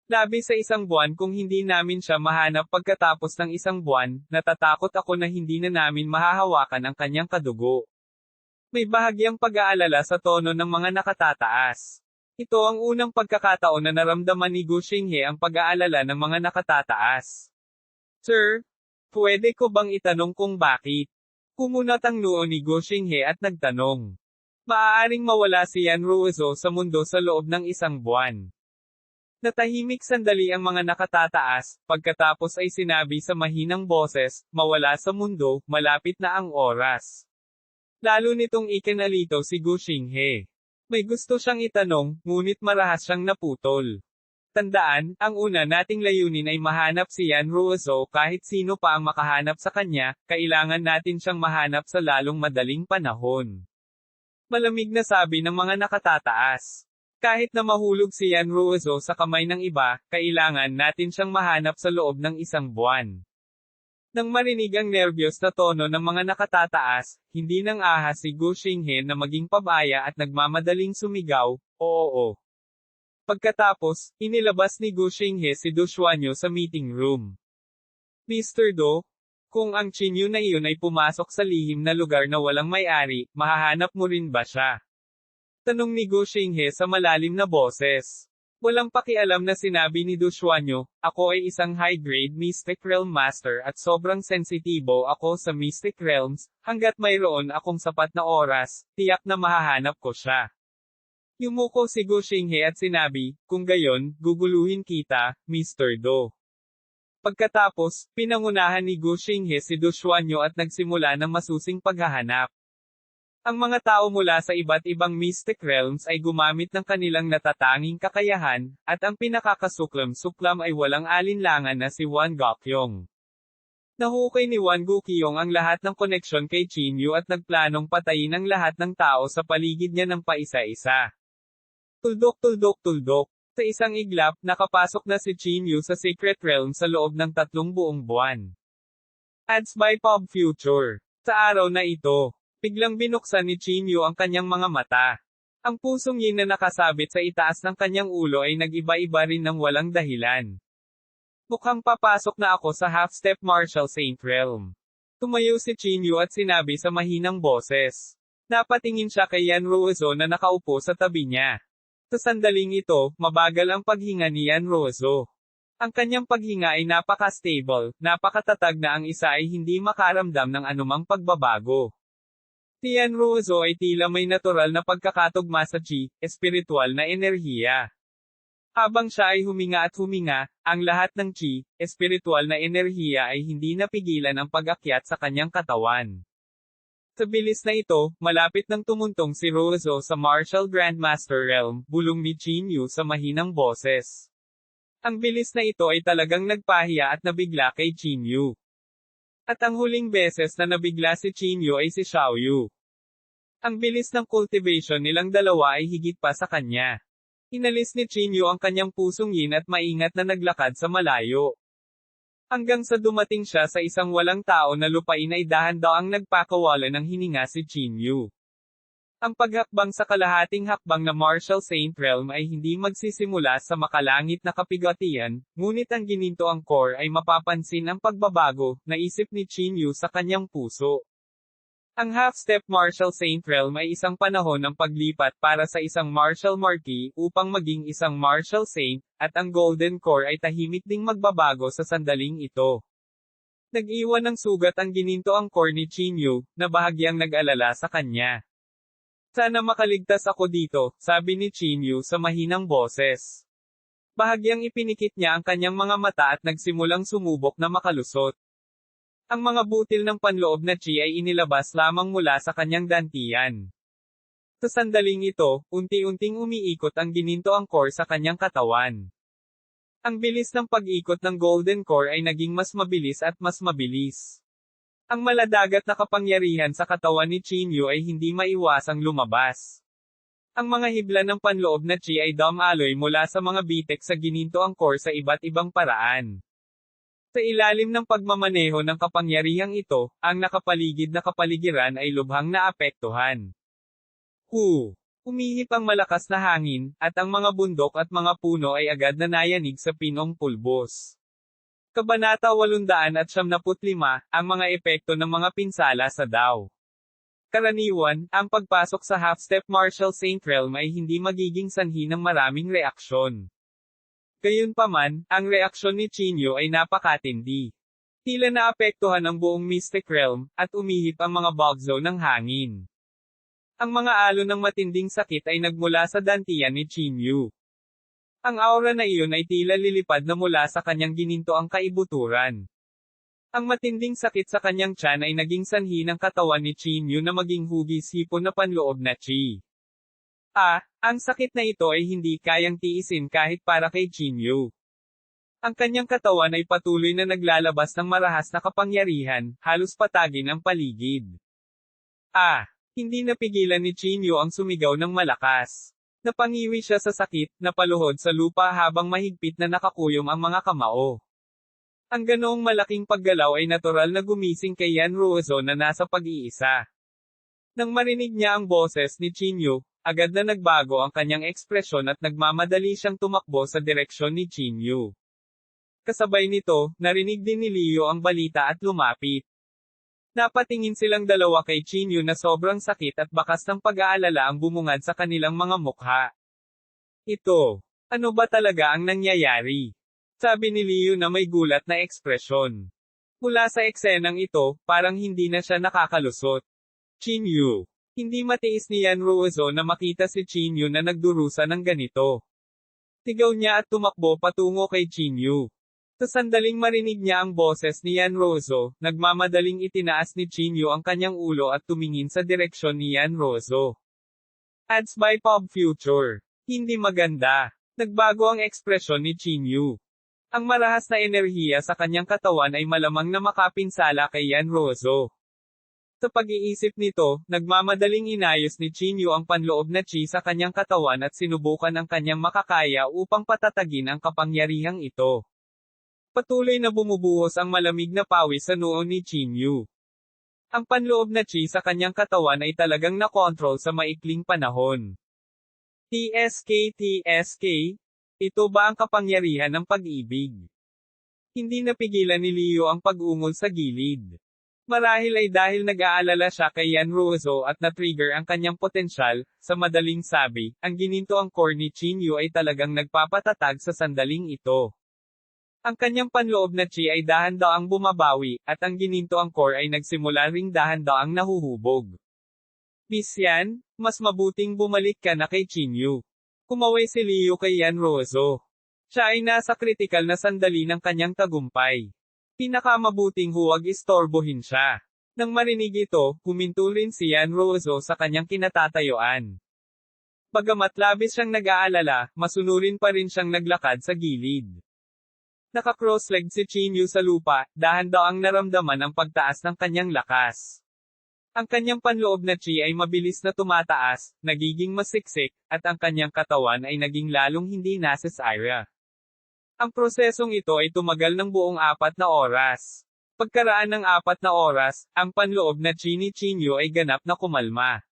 Labi sa isang buwan kung hindi namin siya mahanap pagkatapos ng isang buwan, natatakot ako na hindi na namin mahahawakan ang kanyang kadugo. May bahagyang pag-aalala sa tono ng mga nakatataas. Ito ang unang pagkakataon na naramdaman ni Gu Xinghe ang pag-aalala ng mga nakatataas. Sir, pwede ko bang itanong kung bakit? Kumunat ang noo ni Gu Xinghe at nagtanong. Maaaring mawala si Yanruozo sa mundo sa loob ng isang buwan. Natahimik sandali ang mga nakatataas, pagkatapos ay sinabi sa mahinang boses, mawala sa mundo, malapit na ang oras. Lalo nitong ikinalito si Gu Xinghe. May gusto siyang itanong, ngunit marahas siyang naputol. Tandaan, ang una nating layunin ay mahanap si Yanruozo kahit sino pa ang makahanap sa kanya, kailangan natin siyang mahanap sa lalong madaling panahon. Malamig na sabi ng mga nakatataas. Kahit na mahulog si Yan Ruozo sa kamay ng iba, kailangan natin siyang mahanap sa loob ng 1 buwan. Nang marinig ang nerbiyos na tono ng mga nakatataas, hindi nang ahas si Gu Xinghe na maging pabaya at nagmamadaling sumigaw, oo. Pagkatapos, inilabas ni Gu Xinghe si Du Xuanyo sa meeting room. Mr. Do, kung ang Chinyu na iyon ay pumasok sa lihim na lugar na walang may-ari, mahahanap mo rin ba siya? Tanong ni Gu Xinghe sa malalim na boses. Walang pakialam na sinabi ni Du Xuanyo, ako ay isang high-grade Mystic Realm Master at sobrang sensitibo ako sa Mystic Realms, hanggat mayroon akong sapat na oras, tiyak na mahahanap ko siya. Yumuko si Gu Xinghe at sinabi, kung gayon, guguluhin kita, Mr. Do. Pagkatapos, pinangunahan ni Gu Xinghe si Du Xuanyo at nagsimula ng masusing paghahanap. Ang mga tao mula sa iba't ibang Mystic Realms ay gumamit ng kanilang natatanging kakayahan, at ang pinakakasuklam-suklam ay walang alinlangan na si Wan Guoqiong. Nahukay ni Wan Guoqiong ang lahat ng koneksyon kay Chinyu at nagplanong patayin ang lahat ng tao sa paligid niya ng paisa-isa. Tuldok. Sa isang iglap, nakapasok na si Chinyu sa Secret Realm sa loob ng 3 buong buwan. Ads by Pop Future. Sa araw na ito, biglang binuksan ni Chinyu ang kanyang mga mata. Ang pusong yin na nakasabit sa itaas ng kanyang ulo ay nag-iba-iba rin ng walang dahilan. Mukhang papasok na ako sa half-step martial saint realm. Tumayo si Chinyu at sinabi sa mahinang boses. Napatingin siya kay Yan Ruozo na nakaupo sa tabi niya. Sa sandaling ito, mabagal ang paghinga ni Yan Ruozo. Ang kanyang paghinga ay napaka-stable, napakatatag na ang isa ay hindi makaramdam ng anumang pagbabago. Si Yan Ruozo ay tila may natural na pagkakatugma sa chi, espiritual na enerhiya. Habang siya ay huminga at huminga, ang lahat ng chi, espiritual na enerhiya ay hindi napigilan ang pag-akyat sa kanyang katawan. Sa bilis na ito, malapit nang tumuntong si Ruozo sa Martial Grandmaster Realm, bulong ni Chinyu sa mahinang boses. Ang bilis na ito ay talagang nagpahiya at nabigla kay Chinyu. At ang huling beses na nabigla si Chinyu ay si Xiaoyu. Ang bilis ng cultivation nilang dalawa ay higit pa sa kanya. Inalis ni Chinyu ang kanyang pusong yin at maingat na naglakad sa malayo. Hanggang sa dumating siya sa isang walang tao na lupain ay dahan-daang nagpakawala ng hininga si Chinyu. Ang paghakbang sa kalahating hakbang na Martial Saint Realm ay hindi magsisimula sa makalangit na kapigatian, ngunit ang ginintoang core ay mapapansin ang pagbabago, naisip ni Chinyu sa kanyang puso. Ang half-step Martial Saint Realm ay isang panahon ng paglipat para sa isang Martial Marquis upang maging isang Martial Saint, at ang Golden Core ay tahimik ding magbabago sa sandaling ito. Nag-iwan ng sugat ang ginintoang core ni Chinyu, na bahagyang nag-alala sa kanya. Sana makaligtas ako dito, sabi ni Chinyu sa mahinang boses. Bahagyang ipinikit niya ang kanyang mga mata at nagsimulang sumubok na makalusot. Ang mga butil ng panloob na chi ay inilabas lamang mula sa kanyang dantian. Sa sandaling ito, unti-unting umiikot ang ginintoang core sa kanyang katawan. Ang bilis ng pag-ikot ng Golden Core ay naging mas mabilis at mas mabilis. Ang maladagat na kapangyarihan sa katawan ni Chinyu ay hindi maiwasang lumabas. Ang mga hibla ng panloob na chi ay dumaloy mula sa mga bitek sa ginintoang core sa iba't ibang paraan. Sa ilalim ng pagmamaneho ng kapangyarihang ito, ang nakapaligid na kapaligiran ay lubhang naapektuhan. Umihip ang malakas na hangin, at ang mga bundok at mga puno ay agad na nayanig sa pinong pulbos. Kabanata 875, ang mga epekto ng mga pinsala sa Dao. Karaniwan, ang pagpasok sa half-step Martial Saint Realm ay hindi magiging sanhi ng maraming reaksyon. Gayunpaman, ang reaksyon ni Chinyu ay napakatindi. Tila naapektuhan ang buong Mystic Realm, at umihip ang mga bugzo ng hangin. Ang mga alon ng matinding sakit ay nagmula sa dantian ni Chinyu. Ang aura na iyon ay tila lilipad na mula sa kanyang ginintoang kaibuturan. Ang matinding sakit sa kanyang tiyan ay naging sanhi ng katawan ni Chinyu na maging hugis-hipon na panloob na chi. Ang sakit na ito ay hindi kayang tiisin kahit para kay Chinyu. Ang kanyang katawan ay patuloy na naglalabas ng marahas na kapangyarihan, halos patagin ang paligid. Hindi napigilan ni Chinyu ang sumigaw ng malakas. Napangiwi siya sa sakit, napaluhod sa lupa habang mahigpit na nakakuyom ang mga kamao. Ang ganoong malaking paggalaw ay natural na gumising kay Yan Ruozo na nasa pag-iisa. Nang marinig niya ang boses ni Chinyu, agad na nagbago ang kanyang ekspresyon at nagmamadali siyang tumakbo sa direksyon ni Chinyu. Kasabay nito, narinig din ni Leo ang balita at lumapit. Napatingin silang dalawa kay Chinyu na sobrang sakit at bakas ng pag-aalala ang bumungad sa kanilang mga mukha. Ito, ano ba talaga ang nangyayari? Sabi ni Leo na may gulat na ekspresyon. Mula sa eksenang ito, parang hindi na siya nakakalusot. Chinyu. Hindi matiis ni Yan Ruozo na makita si Chinyu na nagdurusa ng ganito. Tigaw niya at tumakbo patungo kay Chinyu. Sa sandaling marinig niya ang boses ni Yan Ruozo, nagmamadaling itinaas ni Chinyu ang kanyang ulo at tumingin sa direksyon ni Yan Ruozo. Ads by Pop Future. Hindi maganda. Nagbago ang ekspresyon ni Chinyu. Ang marahas na enerhiya sa kanyang katawan ay malamang na makapinsala kay Yan Ruozo. Sa pag-iisip nito, nagmamadaling inayos ni Chinyu ang panloob na chi sa kanyang katawan at sinubukan ang kanyang makakaya upang patatagin ang kapangyarihang ito. Patuloy na bumubuhos ang malamig na pawis sa noo ni Chinyu. Ang panloob na chi sa kanyang katawan ay talagang nakontrol sa maikling panahon. TSK. Ito ba ang kapangyarihan ng pag-ibig? Hindi napigilan ni Leo ang pag-ungol sa gilid. Marahil ay dahil nag-aalala siya kay Yan Ruozo at na-trigger ang kanyang potensyal, sa madaling sabi, ang ginintoang core ni Chinyu ay talagang nagpapatatag sa sandaling ito. Ang kanyang panloob na chi ay dahan-daang bumabawi, at ang ginintoang core ay nagsimula ring dahan-daang nahuhubog. Miss Yan, mas mabuting bumalik ka na kay Chinyu. Kumaway si Leo kay Yan Ruozo. Siya ay nasa kritikal na sandali ng kanyang tagumpay. Pinakamabuting huwag istorbohin siya. Nang marinig ito, huminto rin si Yan Ruozo sa kanyang kinatatayuan. Bagamat labis siyang nag-aalala, masunurin pa rin siyang naglakad sa gilid. Naka-cross-legged si Chinyu sa lupa, dahan-daang naramdaman ang pagtaas ng kanyang lakas. Ang kanyang panloob na chi ay mabilis na tumataas, nagiging masiksik, at ang kanyang katawan ay naging lalong hindi nasasaya. Ang prosesong ito ay tumagal ng buong 4 na oras. Pagkaraan ng 4 na oras, ang panloob na chi ni Chinyu ay ganap na kumalma.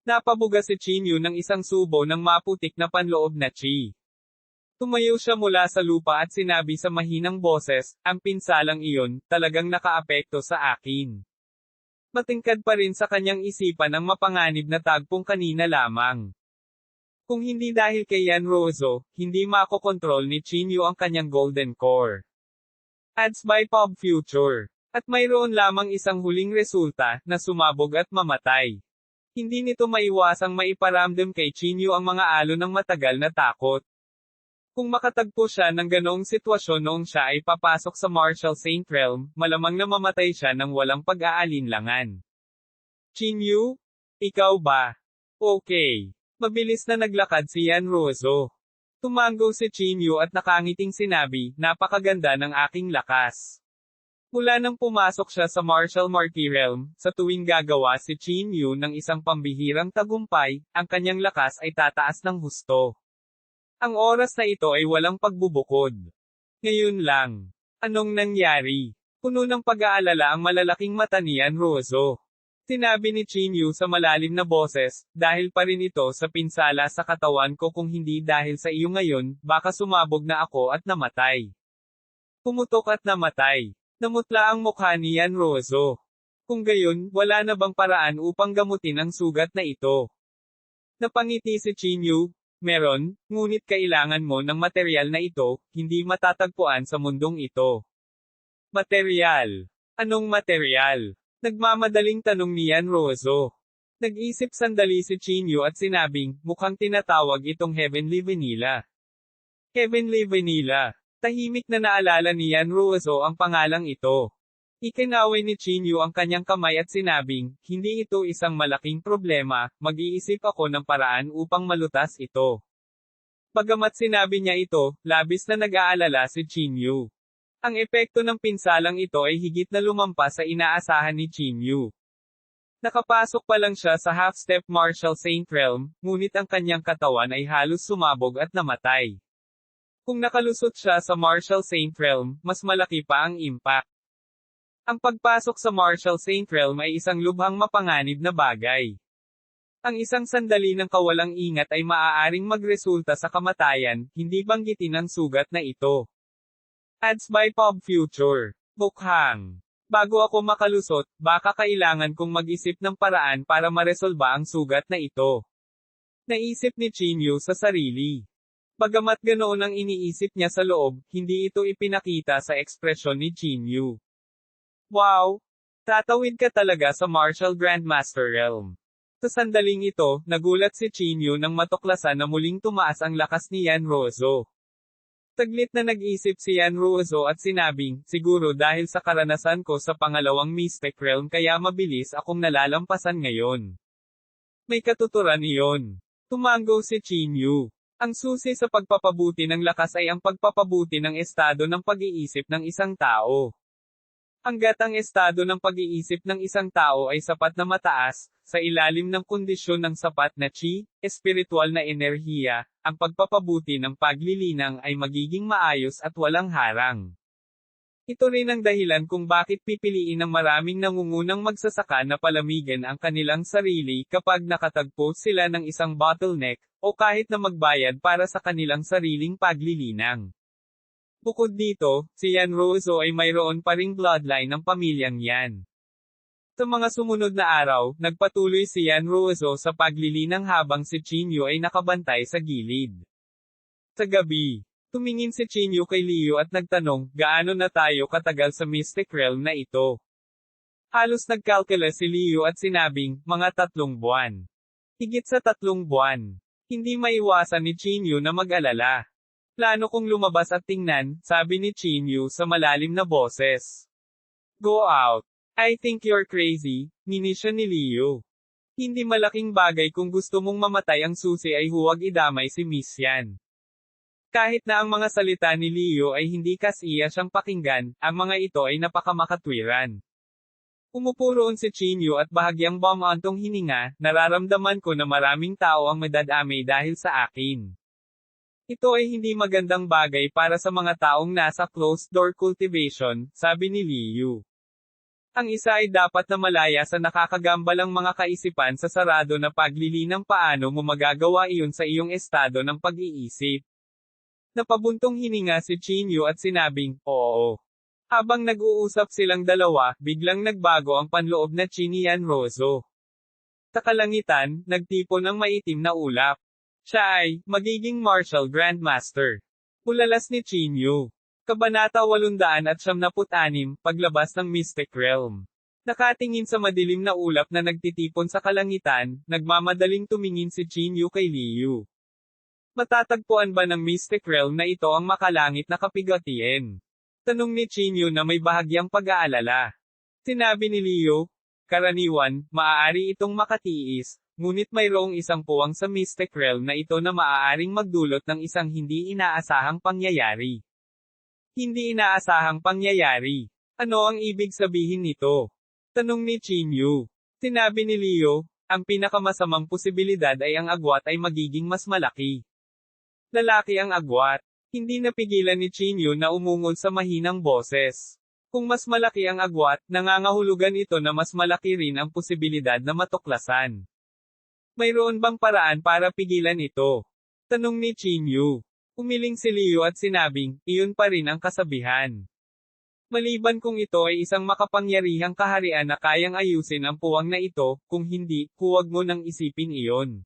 Napabuga si Chinyu ng isang subo ng maputik na panloob na chi. Tumayo siya mula sa lupa at sinabi sa mahinang boses, ang pinsalang iyon, talagang nakaapekto sa akin. Matingkad pa rin sa kanyang isipan ang mapanganib na tagpong kanina lamang. Kung hindi dahil kay Yan Ruozo, hindi makokontrol ni Chinyu ang kanyang golden core. Ads by Pop Future. At mayroon lamang isang huling resulta, na sumabog at mamatay. Hindi nito maiwasang maiparamdam kay Chinyu ang mga alon ng matagal na takot. Kung makatagpo siya ng ganoong sitwasyon noong siya ay papasok sa Martial Saint Realm, malamang na mamatay siya ng walang pag-aalinlangan. Chinyu? Ikaw ba? Okay. Mabilis na naglakad si Yan Ruozo. Tumango si Chinyu at nakangiting sinabi, napakaganda ng aking lakas. Mula nang pumasok siya sa Martial Marquee Realm, sa tuwing gagawa si Chinyu ng isang pambihirang tagumpay, ang kanyang lakas ay tataas ng husto. Ang oras na ito ay walang pagbubukod. Ngayon lang. Anong nangyari? Puno ng pag-aalala ang malalaking mata ni Yan Ruozo. Sinabi ni Chinyu sa malalim na boses, dahil pa rin ito sa pinsala sa katawan ko kung hindi dahil sa iyo ngayon, baka sumabog na ako at namatay. Pumutok at namatay. Namutla ang mukha ni Yan Ruozo. Kung gayon, wala na bang paraan upang gamutin ang sugat na ito? Napangiti si Chinyu. Meron, ngunit kailangan mo ng material na ito, hindi matatagpuan sa mundong ito. Material. Anong material? Nagmamadaling tanong ni Yan Ruozo. Nag-isip sandali si Chinyu at sinabing, mukhang tinatawag itong Heavenly Vanilla. Heavenly Vanilla. Tahimik na naalala ni Yan Ruozo ang pangalang ito. Ikinaway ni Chinyu ang kanyang kamay at sinabing, hindi ito isang malaking problema, mag-iisip ako ng paraan upang malutas ito. Bagamat sinabi niya ito, labis na nag-aalala si Chinyu. Ang epekto ng pinsalang ito ay higit na lumampas sa inaasahan ni Chinyu. Nakapasok pa lang siya sa half-step martial saint realm, ngunit ang kanyang katawan ay halos sumabog at namatay. Kung nakalusot siya sa martial saint realm, mas malaki pa ang impact. Ang pagpasok sa martial saint realm ay isang lubhang mapanganib na bagay. Ang isang sandali ng kawalang ingat ay maaaring magresulta sa kamatayan, hindi banggitin ang sugat na ito. Ads by Pop Future. Bukhang. Bago ako makalusot, baka kailangan kong mag-isip ng paraan para maresolba ang sugat na ito. Naisip ni Chinyu sa sarili. Bagamat ganoon ang iniisip niya sa loob, hindi ito ipinakita sa ekspresyon ni Chinyu. Wow! Tatawid ka talaga sa Martial Grandmaster Realm. Sa sandaling ito, nagulat si Chinyu nang matuklasan na muling tumaas ang lakas ni Yan Ruozo. Taglit na nag-isip si Yan Ruozo at sinabing, siguro dahil sa karanasan ko sa pangalawang Mystic Realm kaya mabilis akong nalalampasan ngayon. May katuturan iyon. Tumango si Chinyu. Ang susi sa pagpapabuti ng lakas ay ang pagpapabuti ng estado ng pag-iisip ng isang tao. Hangga't ang estado ng pag-iisip ng isang tao ay sapat na mataas, sa ilalim ng kondisyon ng sapat na chi, espiritual na enerhiya, ang pagpapabuti ng paglilinang ay magiging maayos at walang harang. Ito rin ang dahilan kung bakit pipiliin ng maraming nangungunang magsasaka na palamigan ang kanilang sarili kapag nakatagpo sila ng isang bottleneck, o kahit na magbayad para sa kanilang sariling paglilinang. Bukod dito, si Yan Ruozo ay mayroon pa ring bloodline ng pamilyang yan. Sa mga sumunod na araw, nagpatuloy si Yan Ruozo sa paglilinang habang si Chinyu ay nakabantay sa gilid. Sa gabi, tumingin si Chinyu kay Liu at nagtanong, gaano na tayo katagal sa Mystic Realm na ito? Halos nagkalkula si Liu at sinabing, mga 3 buwan. Higit sa 3 buwan. Hindi maiwasan ni Chinyu na mag-alala. Plano kong lumabas at tingnan, sabi ni Chinyu sa malalim na boses. Go out. I think you're crazy, minisya ni Liu. Hindi malaking bagay kung gusto mong mamatay ang susi ay huwag idamay si Miss Yan. Kahit na ang mga salita ni Liu ay hindi kasiya siyang pakinggan, ang mga ito ay napakamakatwiran. Umupo roon si Chinyu at bahagyang bumantong hininga, nararamdaman ko na maraming tao ang madadamay dahil sa akin. Ito ay hindi magandang bagay para sa mga taong nasa closed-door cultivation, sabi ni Liu. Ang isa ay dapat na malaya sa nakakagambalang mga kaisipan sa sarado na paglilinang paano mo magagawa iyon sa iyong estado ng pag-iisip. Napabuntong hininga si Chinyu at sinabing, oo. Habang nag-uusap silang dalawa, biglang nagbago ang panloob na ni Yan Ruozo. Sa kalangitan, nagtipon ang maitim na ulap. Siya ay, magiging Martial Grandmaster. Ulalas ni Chinyu. Kabanata 876, Paglabas ng Mystic Realm. Nakatingin sa madilim na ulap na nagtitipon sa kalangitan, nagmamadaling tumingin si Chinyu kay Liu. Matatagpuan ba ng Mystic Realm na ito ang makalangit na kapigatian? Tanong ni Chinyu na may bahagyang pag-aalala. Sinabi ni Liu, karaniwan, maaari itong makatiis, ngunit mayroong isang puwang sa Mystic Realm na ito na maaaring magdulot ng isang hindi inaasahang pangyayari. Hindi inaasahang pangyayari. Ano ang ibig sabihin nito? Tanong ni Chinyu. Sinabi ni Liu, ang pinakamasamang posibilidad ay ang agwat ay magiging mas malaki. Lalaki ang agwat. Hindi napigilan ni Chinyu na umungol sa mahinang boses. Kung mas malaki ang agwat, nangangahulugan ito na mas malaki rin ang posibilidad na matuklasan. Mayroon bang paraan para pigilan ito? Tanong ni Chinyu. Umiling si Liu at sinabing, iyon pa rin ang kasabihan. Maliban kung ito ay isang makapangyarihang kaharian na kayang ayusin ang puwang na ito, kung hindi, huwag mo nang isipin iyon.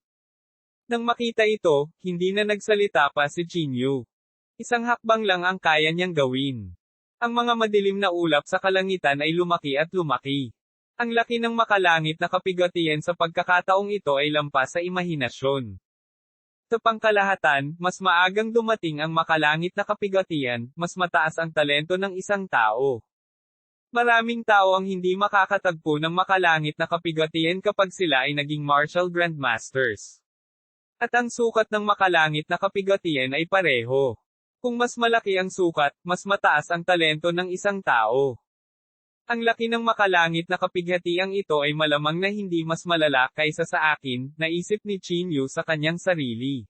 Nang makita ito, hindi na nagsalita pa si Chinyu. Isang hakbang lang ang kaya niyang gawin. Ang mga madilim na ulap sa kalangitan ay lumaki at lumaki. Ang laki ng makalangit na kapigatian sa pagkakataong ito ay lampas sa imahinasyon. Sa pangkalahatan, mas maagang dumating ang makalangit na kapigatian, mas mataas ang talento ng isang tao. Maraming tao ang hindi makakatagpo ng makalangit na kapigatian kapag sila ay naging Martial Grandmasters. At ang sukat ng makalangit na kapigatian ay pareho. Kung mas malaki ang sukat, mas mataas ang talento ng isang tao. Ang laki ng makalangit na kapighatiang ito ay malamang na hindi mas malala kaysa sa akin, naisip ni Chinyu sa kanyang sarili.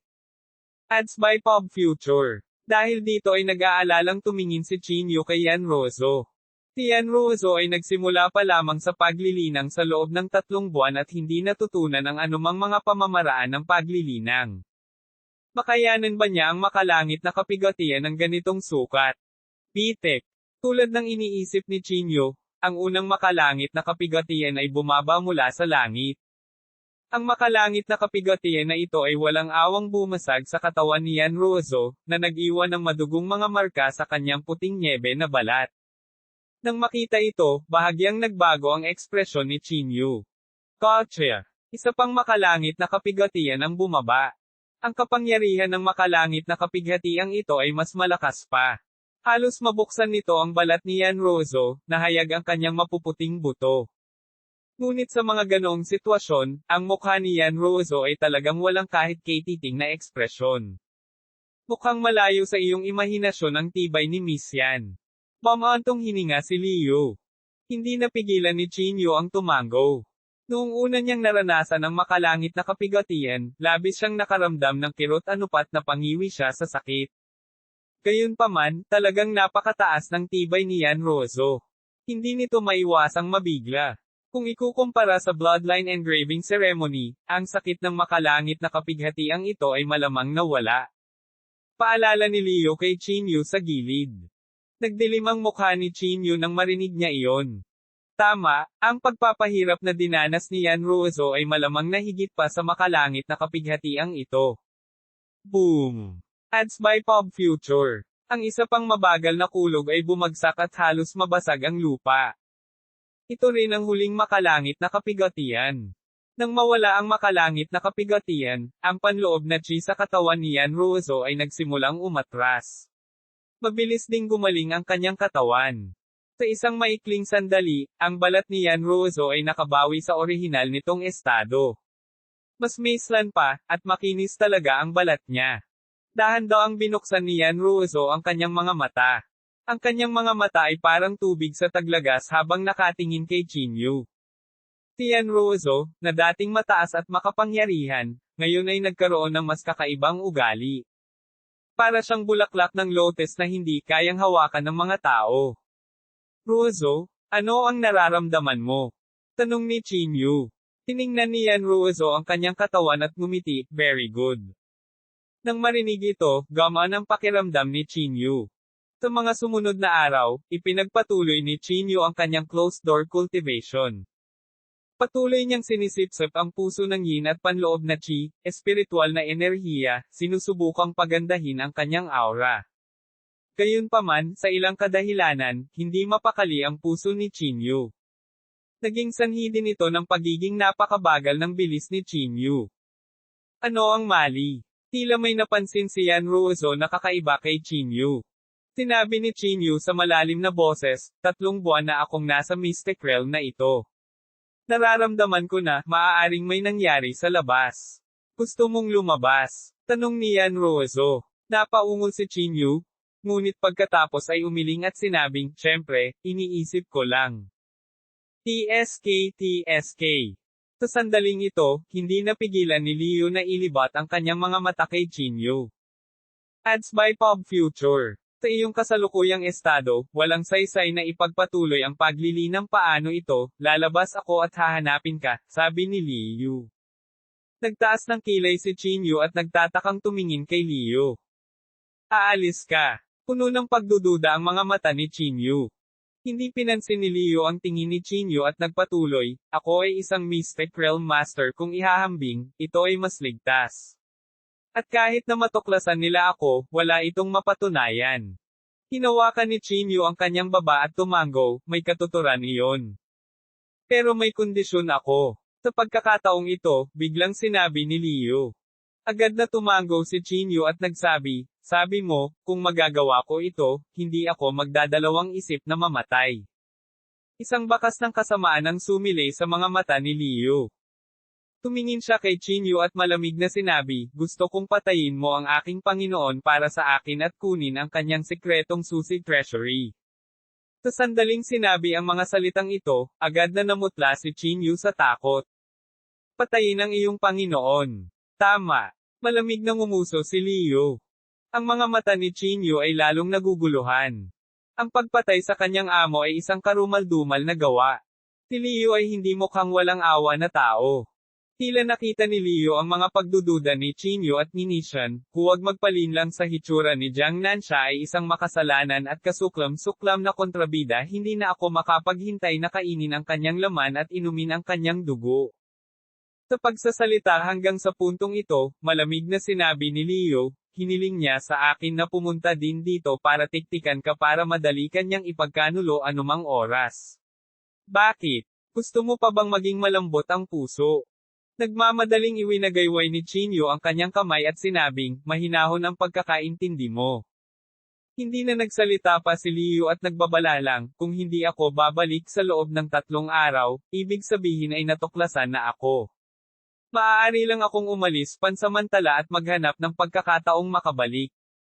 Ads by Pop Future. Dahil dito ay nag-aalalang tumingin si Chinyu kay Yanrozo. Si Yanrozo ay nagsimula pa lamang sa paglilinang sa loob ng 3 buwan at hindi natutunan ang anumang mga pamamaraan ng paglilinang. Makayanan ba niya ang makalangit na kapighatian ng ganitong sukat? Pitik. Tulad ng iniisip ni Chinyu, ang unang makalangit na kapighatian ay bumaba mula sa langit. Ang makalangit na kapighatian na ito ay walang awang bumasag sa katawan ni Yanrozo, na nag-iwan ng madugong mga marka sa kanyang puting nyebe na balat. Nang makita ito, bahagyang nagbago ang ekspresyon ni Chinyu. Gotcha! Isa pang makalangit na kapighatian ang bumaba. Ang kapangyarihan ng makalangit na kapighatiang ito ay mas malakas pa. Halos mabuksan nito ang balat ni Yanrozo, nahayag ang kanyang mapuputing buto. Ngunit sa mga ganoong sitwasyon, ang mukha ni Yanrozo ay talagang walang kahit katiting na ekspresyon. Mukhang malayo sa iyong imahinasyon ang tibay ni Miss Yan. Bamaantong hininga si Liu. Hindi napigilan ni Chinyu ang tumango. Noong una niyang naranasan ang makalangit na kapighatian, labis siyang nakaramdam ng kirot-anupat na pangiwi siya sa sakit. Gayunpaman, talagang napakataas ng tibay ni Yanrozo. Hindi nito maiwasang mabigla. Kung ikukumpara sa bloodline engraving ceremony, ang sakit ng makalangit na kapighatiang ito ay malamang nawala. Paalala ni Liu kay Chinyu sa gilid. Nagdilim ang mukha ni Chinyu nang marinig niya iyon. Tama, ang pagpapahirap na dinanas ni Yanrozo ay malamang na higit pa sa makalangit na kapighatiang ito. Boom! Ads by Pop Future. Ang isa pang mabagal na kulog ay bumagsak at halos mabasag ang lupa. Ito rin ang huling makalangit na kapighatian. Nang mawala ang makalangit na kapighatian, ang panloob na chi sa katawan ni Yanrozo ay nagsimulang umatras. Mabilis ding gumaling ang kanyang katawan. Sa isang maikling sandali, ang balat ni Yanrozo ay nakabawi sa orihinal nitong estado. Mas maislan pa, at makinis talaga ang balat niya. Dahan-dahang binuksan ni Yanrozo ang kanyang mga mata. Ang kanyang mga mata ay parang tubig sa taglagas habang nakatingin kay Chinyu. Si Yanrozo, na dating mataas at makapangyarihan, ngayon ay nagkaroon ng mas kakaibang ugali. Para siyang bulaklak ng lotus na hindi kayang hawakan ng mga tao. Rozo, ano ang nararamdaman mo? Tanong ni Chinyu. Tiningnan ni Yanrozo ang kanyang katawan at ngumiti, very good. Nang marinig ito, gamaan ang pakiramdam ni Chinyu. Sa mga sumunod na araw, ipinagpatuloy ni Chinyu ang kanyang closed-door cultivation. Patuloy niyang sinisipsip ang puso ng yin at panloob na chi, espiritual na enerhiya, sinusubukang pagandahin ang kanyang aura. Gayunpaman, sa ilang kadahilanan, hindi mapakali ang puso ni Chinyu. Naging sanhi din ito ng pagiging napakabagal ng bilis ni Chinyu. Ano ang mali? Tila may napansin si Yanrozo na kakaiba kay Chinyu. Sinabi ni Chinyu sa malalim na boses, 3 buwan na akong nasa Mystic Realm na ito. Nararamdaman ko na, maaaring may nangyari sa labas. Gusto mong lumabas? Tanong ni Yanrozo. Napaungol si Chinyu. Ngunit pagkatapos ay umiling at sinabing, syempre, iniisip ko lang. TSK. Sa sandaling ito, hindi napigilan ni Liu na ilibat ang kanyang mga mata kay Chinyu. Ads by Pop Future. Sa iyong kasalukuyang estado, walang saysay na ipagpatuloy ang paglilinang paano ito, lalabas ako at hahanapin ka, sabi ni Liu. Nagtaas ng kilay si Chinyu at nagtatakang tumingin kay Liu. Aalis ka. Puno ng pagdududa ang mga mata ni Chinyu. Hindi pinansin ni Liu ang tingin ni Chinyu at nagpatuloy, ako ay isang Mystic Realm Master kung ihahambing, ito ay mas ligtas. At kahit na matuklasan nila ako, wala itong mapatunayan. Hinawakan ni Chinyu ang kanyang baba at tumango, may katuturan iyon. Pero may kondisyon ako. Sa pagkakataong ito, biglang sinabi ni Liu. Agad na tumango si Chinyu at nagsabi, sabi mo, kung magagawa ko ito, hindi ako magdadalawang isip na mamatay. Isang bakas ng kasamaan ang sumilay sa mga mata ni Liu. Tumingin siya kay Chinyu at malamig na sinabi, gusto kong patayin mo ang aking Panginoon para sa akin at kunin ang kanyang sikretong susi treasury. Sa sandaling sinabi ang mga salitang ito, agad na namutla si Qin Yu sa takot. Patayin ang iyong Panginoon. Tama. Malamig na ngumuso si Liu. Ang mga mata ni Qin Yu ay lalong naguguluhan. Ang pagpatay sa kanyang amo ay isang karumal-dumal na gawa. Si Liu ay hindi mukhang walang awa na tao. Tila nakita ni Liu ang mga pagdududa ni Qin Yu at ni Nishan, huwag magpalinlang sa hitsura ni Jiang Nan siya ay isang makasalanan at kasuklam-suklam na kontrabida, hindi na ako makapaghintay na kainin ang kanyang laman at inumin ang kanyang dugo. Sa pagsasalita hanggang sa puntong ito, malamig na sinabi ni Liu, hiniling niya sa akin na pumunta din dito para tiktikan ka para madali kanyang ipagkanulo anumang oras. Bakit? Gusto mo pa bang maging malambot ang puso? Nagmamadaling iwinagayway ni Qin Yu ang kanyang kamay at sinabing, mahinahon ang pagkakaintindi mo. Hindi na nagsalita pa si Liu at nagbabala lang, kung hindi ako babalik sa loob ng 3 araw, ibig sabihin ay natuklasan na ako. Maaari lang akong umalis pansamantala at maghanap ng pagkakataong makabalik.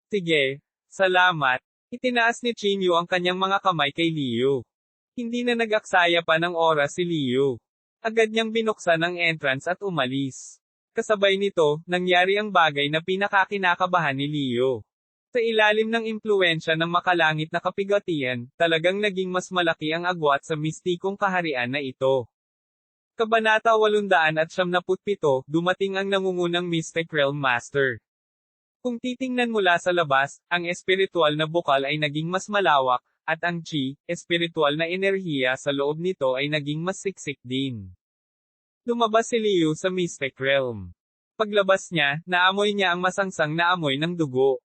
Sige, salamat. Itinaas ni Qin Yu ang kanyang mga kamay kay Liu. Hindi na nag-aksaya pa ng oras si Liu. Agad niyang binuksan ang entrance at umalis. Kasabay nito, nangyari ang bagay na pinakakinakabahan ni Liu. Sa ilalim ng impluwensya ng makalangit na kapigatian, talagang naging mas malaki ang agwat sa mistikong kaharian na ito. Kabanata 877, dumating ang nangungunang Mystic Realm Master. Kung titingnan mula sa labas, ang espiritual na bukal ay naging mas malawak, at ang chi, espiritual na enerhiya sa loob nito ay naging mas siksik din. Lumabas si Liu sa Mystic Realm. Paglabas niya, naamoy niya ang masangsang na amoy ng dugo.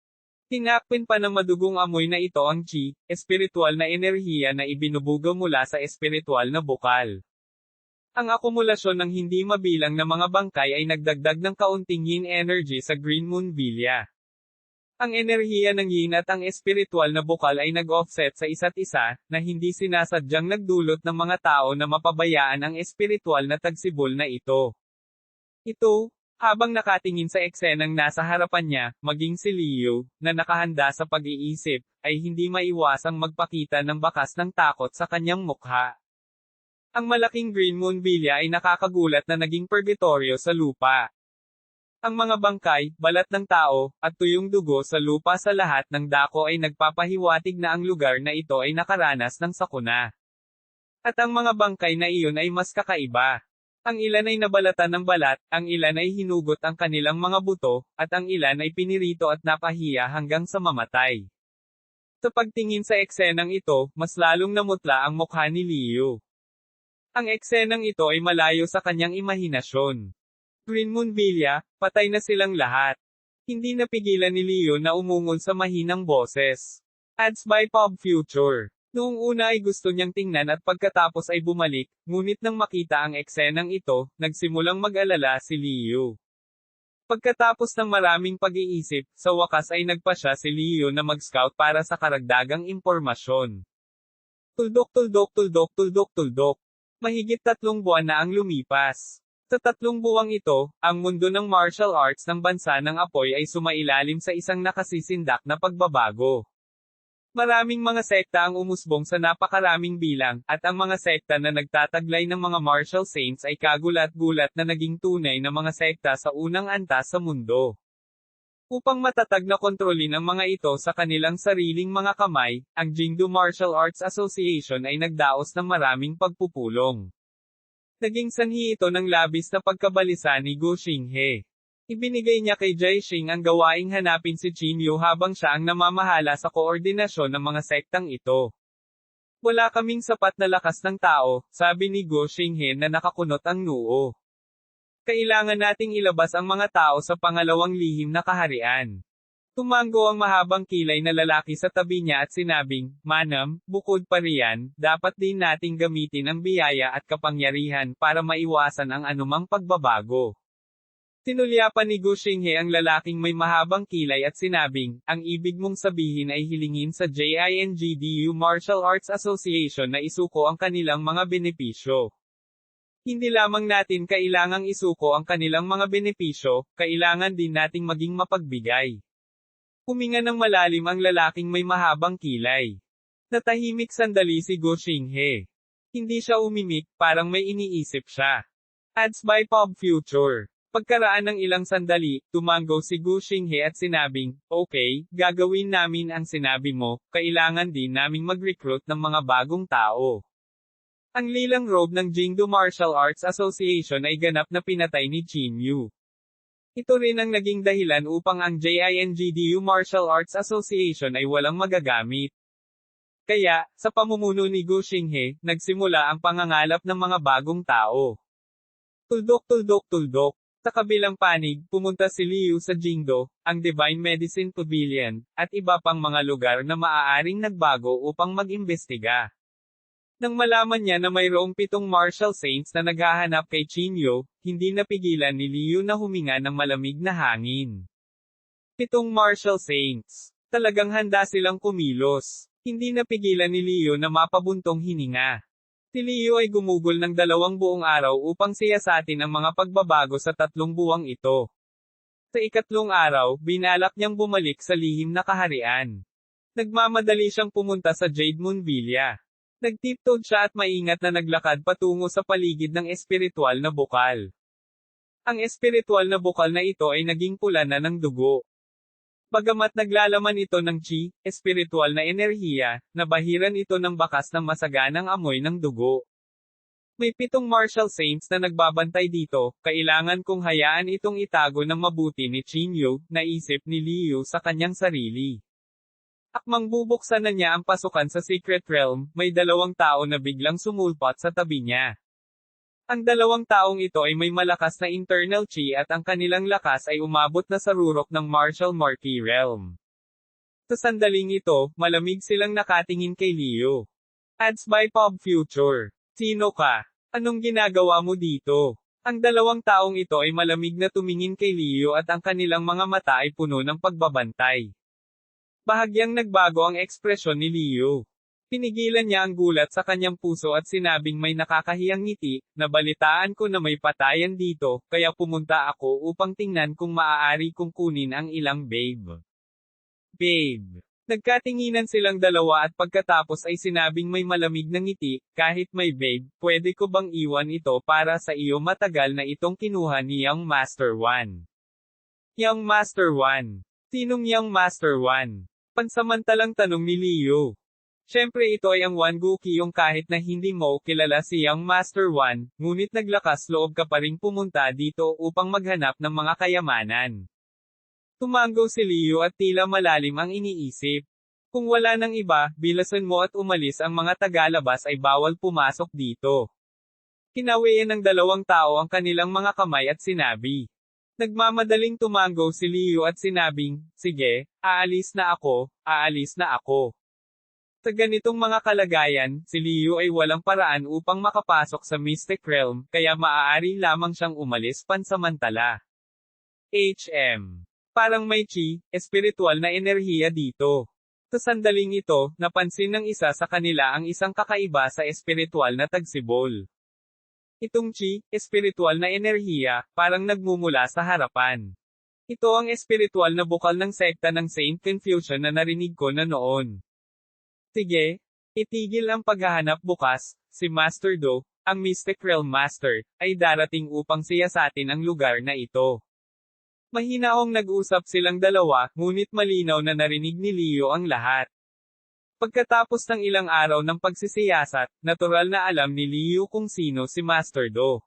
Tinakpin pa ng madugong amoy na ito ang chi, espiritual na enerhiya na ibinubuga mula sa espiritual na bukal. Ang akumulasyon ng hindi mabilang na mga bangkay ay nagdagdag ng kaunting yin energy sa Green Moon Villa. Ang enerhiya ng yin at ang espiritual na bukal ay nag-offset sa isa't isa, na hindi sinasadyang nagdulot ng mga tao na mapabayaan ang espiritual na tagsibol na ito. Ito, habang nakatingin sa eksenang nasa harapan niya, maging si Liu, na nakahanda sa pag-iisip, ay hindi maiwasang magpakita ng bakas ng takot sa kanyang mukha. Ang malaking Green Moon Villa ay nakakagulat na naging purgatorio sa lupa. Ang mga bangkay, balat ng tao, at tuyong dugo sa lupa sa lahat ng dako ay nagpapahiwatig na ang lugar na ito ay nakaranas ng sakuna. At ang mga bangkay na iyon ay mas kakaiba. Ang ilan ay nabalatan ng balat, ang ilan ay hinugot ang kanilang mga buto, at ang ilan ay pinirito at napahiya hanggang sa mamatay. Sa pagtingin sa eksenang ito, mas lalong namutla ang mukha ni Liu. Ang eksenang ito ay malayo sa kanyang imahinasyon. Green Moon Villa, patay na silang lahat. Hindi napigilan ni Liu na umungol sa mahinang boses. Ads by Pop Future. Noong una ay gusto niyang tingnan at pagkatapos ay bumalik, ngunit nang makita ang eksenang ito, nagsimulang mag-alala si Liu. Pagkatapos ng maraming pag-iisip, sa wakas ay nagpasya si Liu na mag-scout para sa karagdagang impormasyon. Tuldok. Mahigit 3 buwan na ang lumipas. Sa 3 buwang ito, ang mundo ng martial arts ng bansa ng Apoy ay sumailalim sa isang nakasisindak na pagbabago. Maraming mga sekta ang umusbong sa napakaraming bilang, at ang mga sekta na nagtataglay ng mga martial saints ay kagulat-gulat na naging tunay na mga sekta sa unang antas sa mundo. Upang matatag na kontrolin ang mga ito sa kanilang sariling mga kamay, ang Jingdu Martial Arts Association ay nagdaos ng maraming pagpupulong. Naging sanhi ito ng labis na pagkabalisa ni Gu Xinghe. Ibinigay niya kay Jai Xing ang gawaing hanapin si Qin Yu habang siya ang namamahala sa koordinasyon ng mga sektang ito. Wala kaming sapat na lakas ng tao, sabi ni Gu Xinghe na nakakunot ang noo. Kailangan nating ilabas ang mga tao sa pangalawang lihim na kaharian. Tumango ang mahabang kilay na lalaki sa tabi niya at sinabing, Manam, bukod pa riyan, dapat din nating gamitin ang biyaya at kapangyarihan para maiwasan ang anumang pagbabago. Tinulyapan ni Gu Xinghe ang lalaking may mahabang kilay at sinabing, ang ibig mong sabihin ay hilingin sa JINGDU Martial Arts Association na isuko ang kanilang mga benepisyo. Hindi lamang natin kailangang isuko ang kanilang mga benepisyo, kailangan din nating maging mapagbigay. Huminga ng malalim ang lalaking may mahabang kilay. Natahimik sandali si Gu Xinghe. Hindi siya umimik, parang may iniisip siya. Ads by Pop Future. Pagkaraan ng ilang sandali, tumango si Gu Xinghe at sinabing, "Okay, gagawin namin ang sinabi mo, kailangan din naming mag-recruit ng mga bagong tao." Ang lilang robe ng Jingdo Martial Arts Association ay ganap na pinatay ni Qin Yu. Ito rin ang naging dahilan upang ang JINGDU Martial Arts Association ay walang magagamit. Kaya, sa pamumuno ni Gu Xinghe, nagsimula ang pangangalap ng mga bagong tao. Tuldok. Sa kabilang panig, pumunta si Liu sa Jingdo, ang Divine Medicine Pavilion, at iba pang mga lugar na maaaring nagbago upang mag-imbestiga. Nang malaman niya na mayroong 7 martial saints na naghahanap kay Qin Yu, hindi napigilan ni Liu na huminga ng malamig na hangin. 7 martial saints. Talagang handa silang kumilos. Hindi napigilan ni Liu na mapabuntong hininga. Si Liu ay gumugol ng 2 buong araw upang siyasatin ang mga pagbabago sa 3 buwang ito. Sa ikatlong araw, binalak niyang bumalik sa lihim na kaharian. Nagmamadali siyang pumunta sa Jade Moon Villa. Nagtiptoed siya at maingat na naglakad patungo sa paligid ng espiritual na bukal. Ang espiritual na bukal na ito ay naging pula na ng dugo. Bagamat naglalaman ito ng chi, espiritual na enerhiya, nabahiran ito ng bakas ng masaganang amoy ng dugo. May 7 martial saints na nagbabantay dito, kailangan kong hayaan itong itago ng mabuti ni Qin Yu, naisip ni Liu sa kanyang sarili. Akmang bubuksan na niya ang pasukan sa Secret Realm, may 2 tao na biglang sumulpot sa tabi niya. Ang 2 taong ito ay may malakas na internal chi at ang kanilang lakas ay umabot na sa rurok ng Martial Marquee Realm. Sa sandaling ito, malamig silang nakatingin kay Liu. Ads by Pop Future. Sino ka? Anong ginagawa mo dito? Ang 2 taong ito ay malamig na tumingin kay Liu at ang kanilang mga mata ay puno ng pagbabantay. Bahagyang nagbago ang ekspresyon ni Liu. Pinigilan niya ang gulat sa kanyang puso at sinabing may nakakahiyang ngiti, "Nabalitaan ko na may patayan dito, kaya pumunta ako upang tingnan kung maaari kong kunin ang ilang babe." Babe. Nagkatinginan silang 2 at pagkatapos ay sinabing may malamig na ngiti, "Kahit may babe, pwede ko bang iwan ito para sa iyo? Matagal na itong kinuha ni Young Master 1. Young Master 1. Sinong Young Master 1? Pansamantalang tanong ni Liu. Siyempre ito ay ang Wan Gu Qiyong kahit na hindi mo kilala si Young Master 1, ngunit naglakas loob ka pa ring pumunta dito upang maghanap ng mga kayamanan. Tumango si Liu at tila malalim ang iniisip. Kung wala nang iba, bilasan mo at umalis, ang mga tagalabas ay bawal pumasok dito. Kinawian ng 2 tao ang kanilang mga kamay at sinabi. Nagmamadaling tumango si Liu at sinabing, "Sige, aalis na ako. Sa ganitong mga kalagayan, si Liu ay walang paraan upang makapasok sa Mystic Realm, kaya maaari lamang siyang umalis pansamantala. Parang may chi, espiritual na enerhiya dito. Sa sandaling ito, napansin ng isa sa kanila ang isang kakaiba sa espiritual na tagsibol. Itong chi, espiritual na enerhiya, parang nagmumula sa harapan. Ito ang espiritual na bukal ng sekta ng Saint Confucian na narinig ko na noon. Sige, itigil ang paghahanap bukas, si Master Do, ang Mystic Realm Master, ay darating upang siyasatin ang lugar na ito. Mahinahong nag-usap silang 2, ngunit malinaw na narinig ni Liu ang lahat. Pagkatapos ng ilang araw ng pagsisiyasat, natural na alam ni Liu kung sino si Master Do.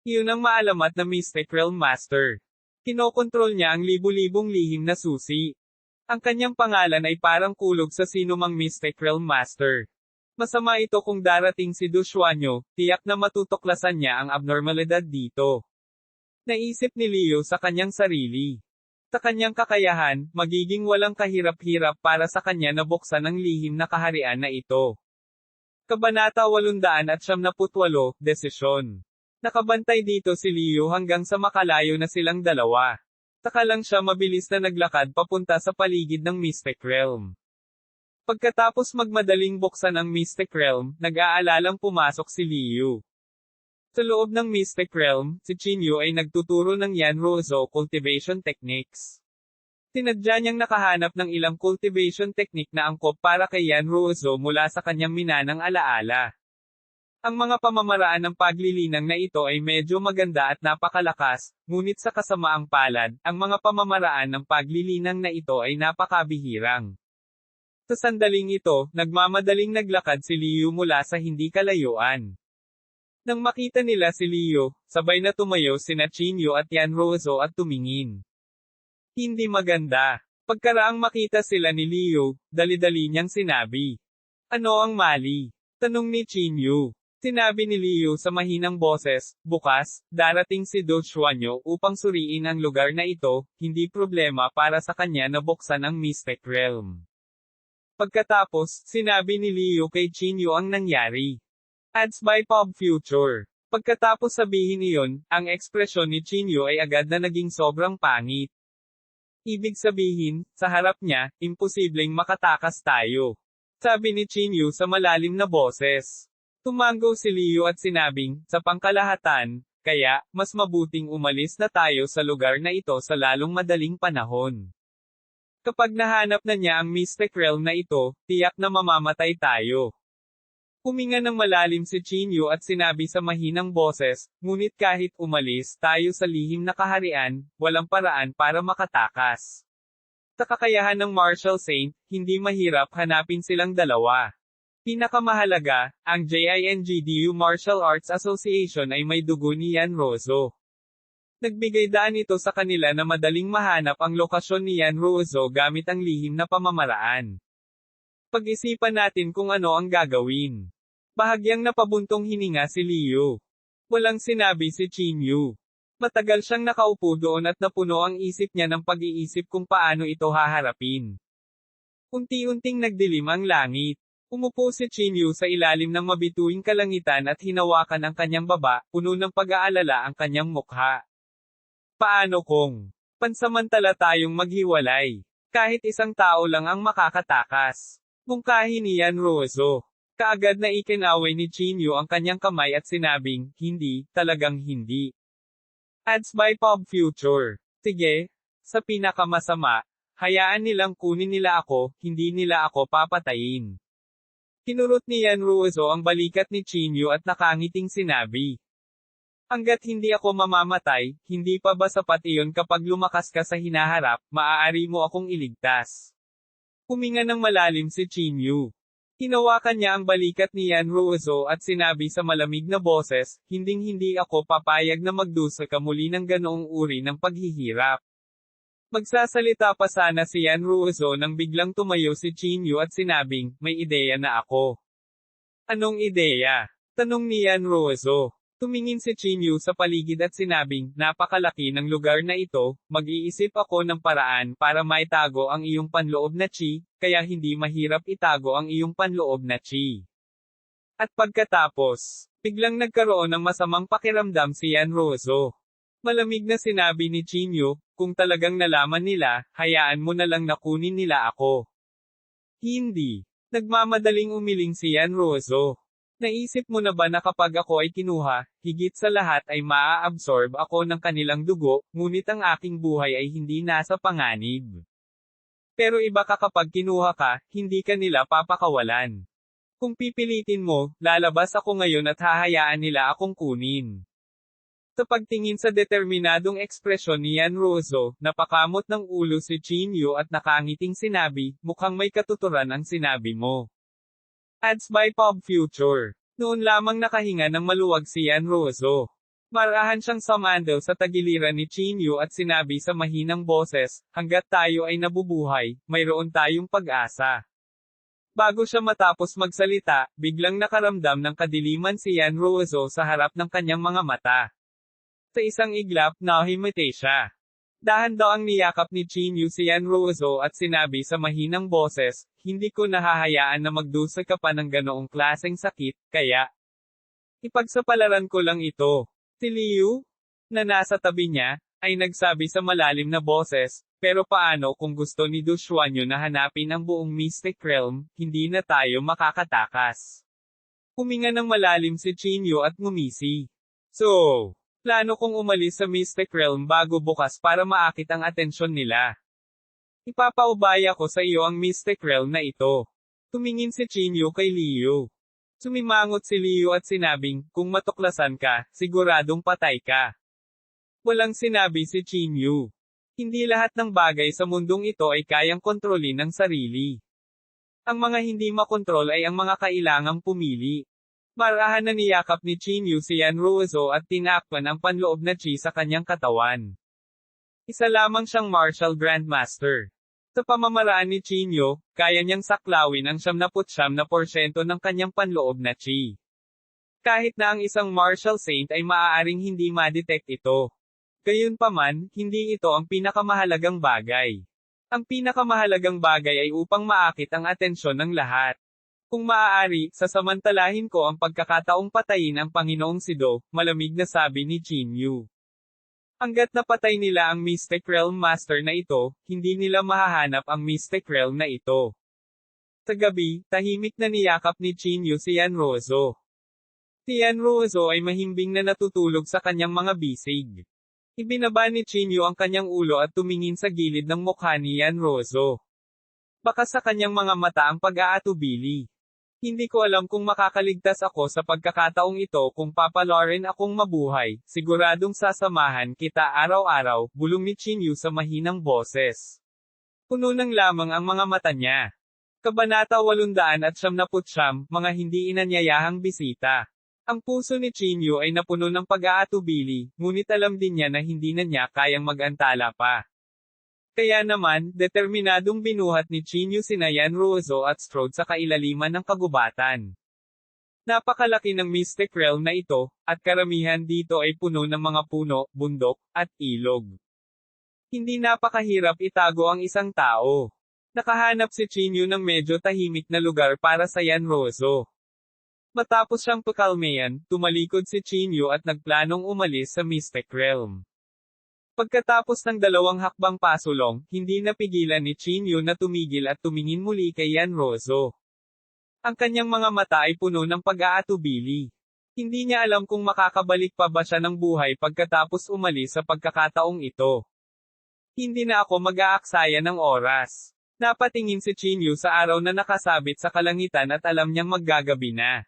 Iyon ang maalamat na Mystic Realm Master. Kinokontrol niya ang libu-libong lihim na susi. Ang kanyang pangalan ay parang kulog sa sinumang Mystic Realm Master. Masama ito kung darating si Du Xuanyo, tiyak na matutuklasan niya ang abnormalidad dito. Naisip ni Liu sa kanyang sarili. Sa kanyang kakayahan, magiging walang kahirap-hirap para sa kanya na buksan ang lihim na kaharian na ito. Kabanata 878, Desisyon. Nakabantay dito si Liu hanggang sa makalayo na silang 2. Saka lang siya mabilis na naglakad papunta sa paligid ng Mystic Realm. Pagkatapos magmadaling buksan ang Mystic Realm, nag-aalalang pumasok si Liu. Sa loob ng Mystic Realm, si Qin Yu ay nagtuturo ng Yan Ruozhou cultivation techniques. Tinadya niyang nakahanap ng ilang cultivation technique na angkop para kay Yanruozo mula sa kanyang minanang alaala. Ang mga pamamaraan ng paglilinang na ito ay medyo maganda at napakalakas, ngunit sa kasamaang palad, ang mga pamamaraan ng paglilinang na ito ay napakabihirang. Sa sandaling ito, nagmamadaling naglakad si Liu mula sa hindi kalayuan. Nang makita nila si Liu, sabay na tumayo sina Qinyu at Yanruozo at tumingin. Hindi maganda. Pagkaraang makita sila ni Liu, dali-dali niyang sinabi. Ano ang mali? Tanong ni Qinyu. Sinabi ni Liu sa mahinang boses, bukas, darating si Do Xuanyo upang suriin ang lugar na ito, hindi problema para sa kanya na buksan ang Mystic Realm. Pagkatapos, sinabi ni Liu kay Qinyu ang nangyari. Ads by Pop Future. Pagkatapos sabihin iyon, ang ekspresyon ni Qinyu ay agad na naging sobrang pangit. Ibig sabihin, sa harap niya, imposibleng makatakas tayo. Sabi ni Qinyu sa malalim na boses. Tumango si Liu at sinabing, sa pangkalahatan, kaya, mas mabuting umalis na tayo sa lugar na ito sa lalong madaling panahon. Kapag nahanap na niya ang Mystic Realm na ito, tiyak na mamamatay tayo. Huminga ng malalim si Qinyu at sinabi sa mahinang boses, ngunit kahit umalis tayo sa lihim na kaharian, walang paraan para makatakas. Sa kakayahan ng Martial Saint, hindi mahirap hanapin silang dalawa. Pinakamahalaga, ang JINGDU Martial Arts Association ay may dugo ni Yanruozo. Nagbigay daan ito sa kanila na madaling mahanap ang lokasyon ni Yanruozo gamit ang lihim na pamamaraan. Pag-isipan natin kung ano ang gagawin. Bahagyang napabuntong hininga si Liu. Walang sinabi si Qinyu. Matagal siyang nakaupo doon at napuno ang isip niya ng pag-iisip kung paano ito haharapin. Unti-unting nagdilim ang langit. Umupo si Qinyu sa ilalim ng mabituing kalangitan at hinawakan ang kanyang baba, puno ng pag-aalala ang kanyang mukha. Paano kung pansamantala tayong maghiwalay? Kahit isang tao lang ang makakatakas. Mungkahi ni Yanruozo. Kaagad na ikinaway ni Qinyu ang kanyang kamay at sinabing, hindi, talagang hindi. Ads by Pop Future. Sige, sa pinakamasama, hayaan nilang kunin nila ako, hindi nila ako papatayin. Kinurot ni Yanruozo ang balikat ni Qinyu at nakangiting sinabi. Hanggat hindi ako mamamatay, hindi pa ba sapat iyon kapag lumakas ka sa hinaharap, maaari mo akong iligtas. Huminga ng malalim si Qinyu. Hinawakan niya ang balikat ni Yanruozo at sinabi sa malamig na boses, hinding-hindi ako papayag na magdusa ka muli ng ganoong uri ng paghihirap. Magsasalita pa sana si Yanruozo nang biglang tumayo si Qinyu at sinabing, may ideya na ako. Anong ideya? Tanong ni Yanruozo. Tumingin si Qinyu sa paligid at sinabing, napakalaki ng lugar na ito, mag-iisip ako ng paraan para maitago ang iyong panloob na chi, kaya hindi mahirap itago ang iyong panloob na chi. At pagkatapos, biglang nagkaroon ng masamang pakiramdam si Yanruozo. Malamig na sinabi ni Qinyu, kung talagang nalaman nila, hayaan mo na lang na kunin nila ako. Hindi. Nagmamadaling umiling si Yanruozo. Naisip mo na ba na kapag ako ay kinuha, higit sa lahat ay maa-absorb ako ng kanilang dugo, ngunit ang aking buhay ay hindi nasa panganib. Pero iba ka kapag kinuha ka, hindi ka nila papakawalan. Kung pipilitin mo, lalabas ako ngayon at hahayaan nila akong kunin. Sa pagtingin sa determinadong ekspresyon ni Yanruozo, napakamot ng ulo si Qinyu at nakangiting sinabi, mukhang may katuturan ang sinabi mo. Ads by Pop Future. Noon lamang nakahinga ng maluwag si Yanruozo. Marahan siyang sumandal sa tagiliran ni Qinyu at sinabi sa mahinang boses, hanggat tayo ay nabubuhay, mayroon tayong pag-asa. Bago siya matapos magsalita, biglang nakaramdam ng kadiliman si Yanruozo sa harap ng kanyang mga mata. Sa isang iglap, nahimete siya. Dahan-daang niyakap ni Qinyu si Yanruozo at sinabi sa mahinang boses, hindi ko nahahayaan na magdusa ka pa ng ganoong klaseng sakit, kaya ipagsapalaran ko lang ito. Si Liu, na nasa tabi niya, ay nagsabi sa malalim na boses, pero paano kung gusto ni Du Xuanyo na hanapin ang buong Mystic Realm, hindi na tayo makakatakas. Huminga ng malalim si Qinyu at ngumisi. So, plano kong umalis sa Mystic Realm bago bukas para maakit ang atensyon nila. Ipapaubaya ko sa iyo ang Mystic Realm na ito. Tumingin si Chinyu kay Liu. Sumimangot si Liu at sinabing, kung matuklasan ka, siguradong patay ka. Walang sinabi si Chinyu. Hindi lahat ng bagay sa mundong ito ay kayang kontrolin ng sarili. Ang mga hindi makontrol ay ang mga kailangang pumili. Marahan na niyakap ni Chinyu si Yan Ruozo at tinakpan ang panloob na chi sa kanyang katawan. Isa lamang siyang martial grandmaster. Sa pamamaraan ni Chinyu, kaya niyang saklawin ang 99% ng kanyang panloob na chi. Kahit na ang isang martial saint ay maaaring hindi ma-detect ito. Gayunpaman, hindi ito ang pinakamahalagang bagay. Ang pinakamahalagang bagay ay upang maakit ang atensyon ng lahat. Kung maaari, sasamantalahin ko ang pagkakataong patayin ang Panginoong Sido, malamig na sabi ni Chinyu. Hanggat napatay nila ang Mystic Realm Master na ito, hindi nila mahahanap ang Mystic Realm na ito. Sa gabi, tahimik na niyakap ni Chinyu si Yan Ruozo. Si Yan Ruozo ay mahimbing na natutulog sa kanyang mga bisig. Ibinaba ni Chinyu ang kanyang ulo at tumingin sa gilid ng mukha ni Yan Ruozo. Baka sa kanyang mga mata ang pag-aatubili. Hindi ko alam kung makakaligtas ako sa pagkakataong ito kung papalarin akong mabuhay, siguradong sasamahan kita araw-araw, bulong ni Chinyu sa mahinang boses. Puno ng lamang ang mga mata niya. Kabanata 899, mga hindi inanyayahang bisita. Ang puso ni Chinyu ay napuno ng pag-aatubili, ngunit alam din niya na hindi na niya kayang mag-antala pa. Kaya naman, determinadong binuhat ni Chinyu sina Yan Ruozo at Strode sa kailaliman ng kagubatan. Napakalaki ng Mystic Realm na ito, at karamihan dito ay puno ng mga puno, bundok, at ilog. Hindi napakahirap itago ang isang tao. Nakahanap si Chinyu ng medyo tahimik na lugar para sa Yan Ruozo. Matapos siyang pakalmayan, tumalikod si Chinyu at nagplanong umalis sa Mystic Realm. Pagkatapos ng 2 hakbang pasulong, hindi napigilan ni Chinyu na tumigil at tumingin muli kay Yan Ruozo. Ang kanyang mga mata ay puno ng pag-aatubili. Hindi niya alam kung makakabalik pa ba siya ng buhay pagkatapos umalis sa pagkakataong ito. Hindi na ako mag-aaksaya ng oras. Napatingin si Chinyu sa araw na nakasabit sa kalangitan at alam niyang maggagabi na.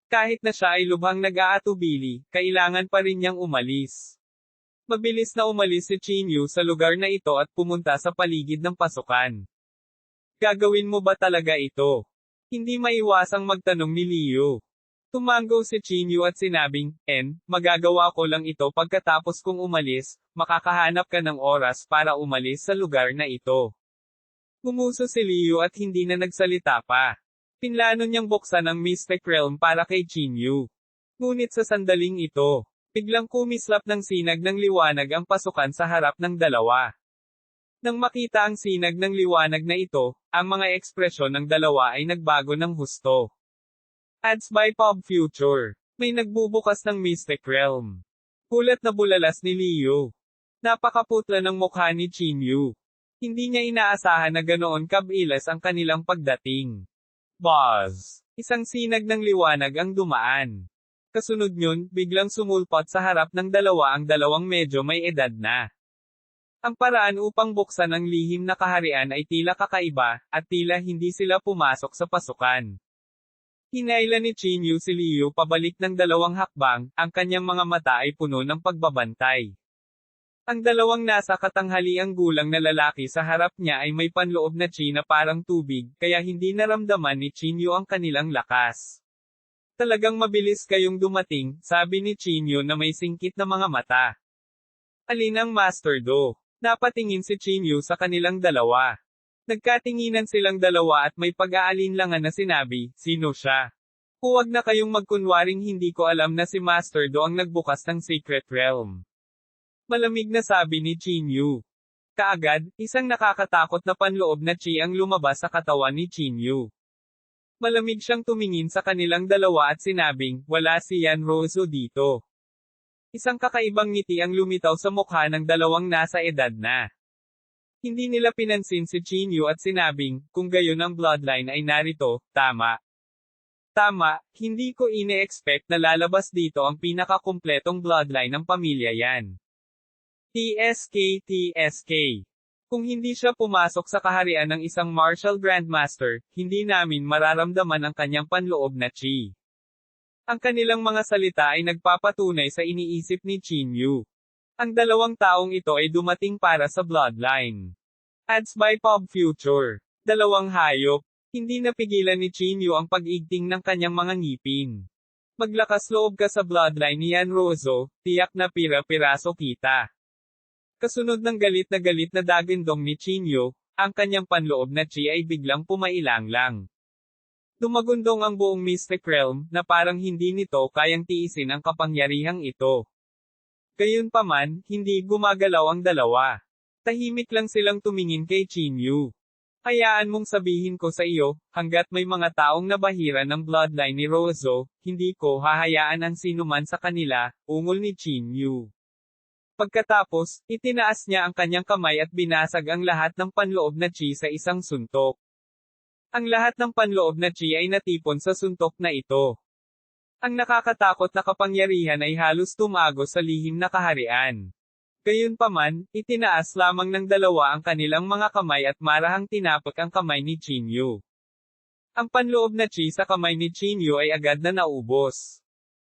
Kahit na siya ay lubhang nag-aatubili, kailangan pa rin niyang umalis. Mabilis na umalis si Chinyu sa lugar na ito at pumunta sa paligid ng pasukan. Gagawin mo ba talaga ito? Hindi maiwasang magtanong ni Liu. Tumango si Chinyu at sinabing, magagawa ko lang ito pagkatapos kong umalis, makakahanap ka ng oras para umalis sa lugar na ito. Gumuso si Liu at hindi na nagsalita pa. Pinlano niyang buksan ang Mystic Realm para kay Chinyu. Ngunit sa sandaling ito, biglang kumislap ng sinag ng liwanag ang pasukan sa harap ng dalawa. Nang makita ang sinag ng liwanag na ito, ang mga ekspresyon ng dalawa ay nagbago ng husto. Ads by Pop Future. May nagbubukas ng Mystic Realm. Gulat na bulalas ni Liu. Napakaputla ng mukha ni Chinyu. Hindi niya inaasahan na ganoon kabilis ang kanilang pagdating. Buzz! Isang sinag ng liwanag ang dumaan. Kasunod yun, biglang sumulpot sa harap ng dalawa ang dalawang medyo may edad na. Ang paraan upang buksan ang lihim na kaharian ay tila kakaiba, at tila hindi sila pumasok sa pasukan. Hinailan ni Chinyu si Liu pabalik ng 2 hakbang, ang kanyang mga mata ay puno ng pagbabantay. Ang dalawang nasa katanghaliang gulang na lalaki sa harap niya ay may panloob na chi na parang tubig, kaya hindi naramdaman ni Chinyu ang kanilang lakas. Talagang mabilis kayong dumating, sabi ni Chinyu na may singkit na mga mata. Alin ang Master Do? Napatingin si Chinyu sa kanilang dalawa. Nagkatinginan silang dalawa at may pag-aalinlangan na sinabi, sino siya? Huwag na kayong magkunwaring hindi ko alam na si Master Do ang nagbukas ng Secret Realm. Malamig na sabi ni Chinyu. Kaagad, isang nakakatakot na panloob na chi ang lumabas sa katawan ni Chinyu. Malamig siyang tumingin sa kanilang dalawa at sinabing, wala si Yan Ruozo dito. Isang kakaibang ngiti ang lumitaw sa mukha ng dalawang nasa edad na. Hindi nila pinansin si Chinyu at sinabing, kung gayon ang bloodline ay narito, tama. Tama, hindi ko ine-expect na lalabas dito ang pinakakumpletong bloodline ng pamilya yan. TSK. Kung hindi siya pumasok sa kaharian ng isang martial grandmaster, hindi namin mararamdaman ang kanyang panloob na chi. Ang kanilang mga salita ay nagpapatunay sa iniisip ni Qin Yu. Ang dalawang taong ito ay dumating para sa bloodline. Ads by Pop Future. Dalawang hayop. Hindi napigilan ni Qin Yu ang pag-igting ng kanyang mga ngipin. Maglakas loob ka sa bloodline ni Yan Rozo, tiyak na pira-piraso kita. Kasunod ng galit na dagindong ni Qin Yu, ang kanyang panloob na chi ay biglang pumailang lang. Dumagundong ang buong Mystic Realm, na parang hindi nito kayang tiisin ang kapangyarihang ito. Gayunpaman, hindi gumagalaw ang dalawa. Tahimik lang silang tumingin kay Qin Yu. Hayaan mong sabihin ko sa iyo, hanggat may mga taong nabahira ng bloodline ni Rozo, hindi ko hahayaan ang sinuman sa kanila, ungol ni Qin Yu. Pagkatapos, itinaas niya ang kanyang kamay at binasag ang lahat ng panloob na chi sa isang suntok. Ang lahat ng panloob na chi ay natipon sa suntok na ito. Ang nakakatakot na kapangyarihan ay halos tumagos sa lihim na kaharian. Gayunpaman, itinaas lamang ng dalawa ang kanilang mga kamay at marahang tinapik ang kamay ni Qin Yu. Ang panloob na chi sa kamay ni Qin Yu ay agad na naubos.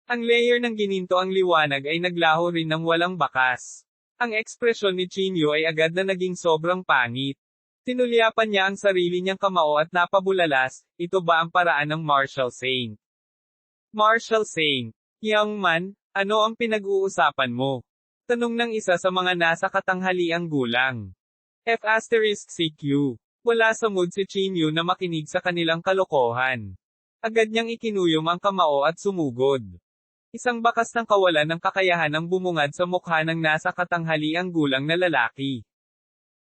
Ang layer ng gininto ang liwanag ay naglaho rin ng walang bakas. Ang ekspresyon ni Qin Yu ay agad na naging sobrang pangit. Tinulyapan niya ang sarili niyang kamao at napabulalas, ito ba ang paraan ng Martial Saint? Martial Saint, young man, ano ang pinag-uusapan mo? Tanong ng isa sa mga nasa katanghaliang gulang. F***CQ. Wala sa mood si Qin Yu na makinig sa kanilang kalokohan. Agad niyang ikinuyom ang kamao at sumugod. Isang bakas ng kawalan ng kakayahan ang bumungad sa mukha ng nasa katanghaliang gulang na lalaki.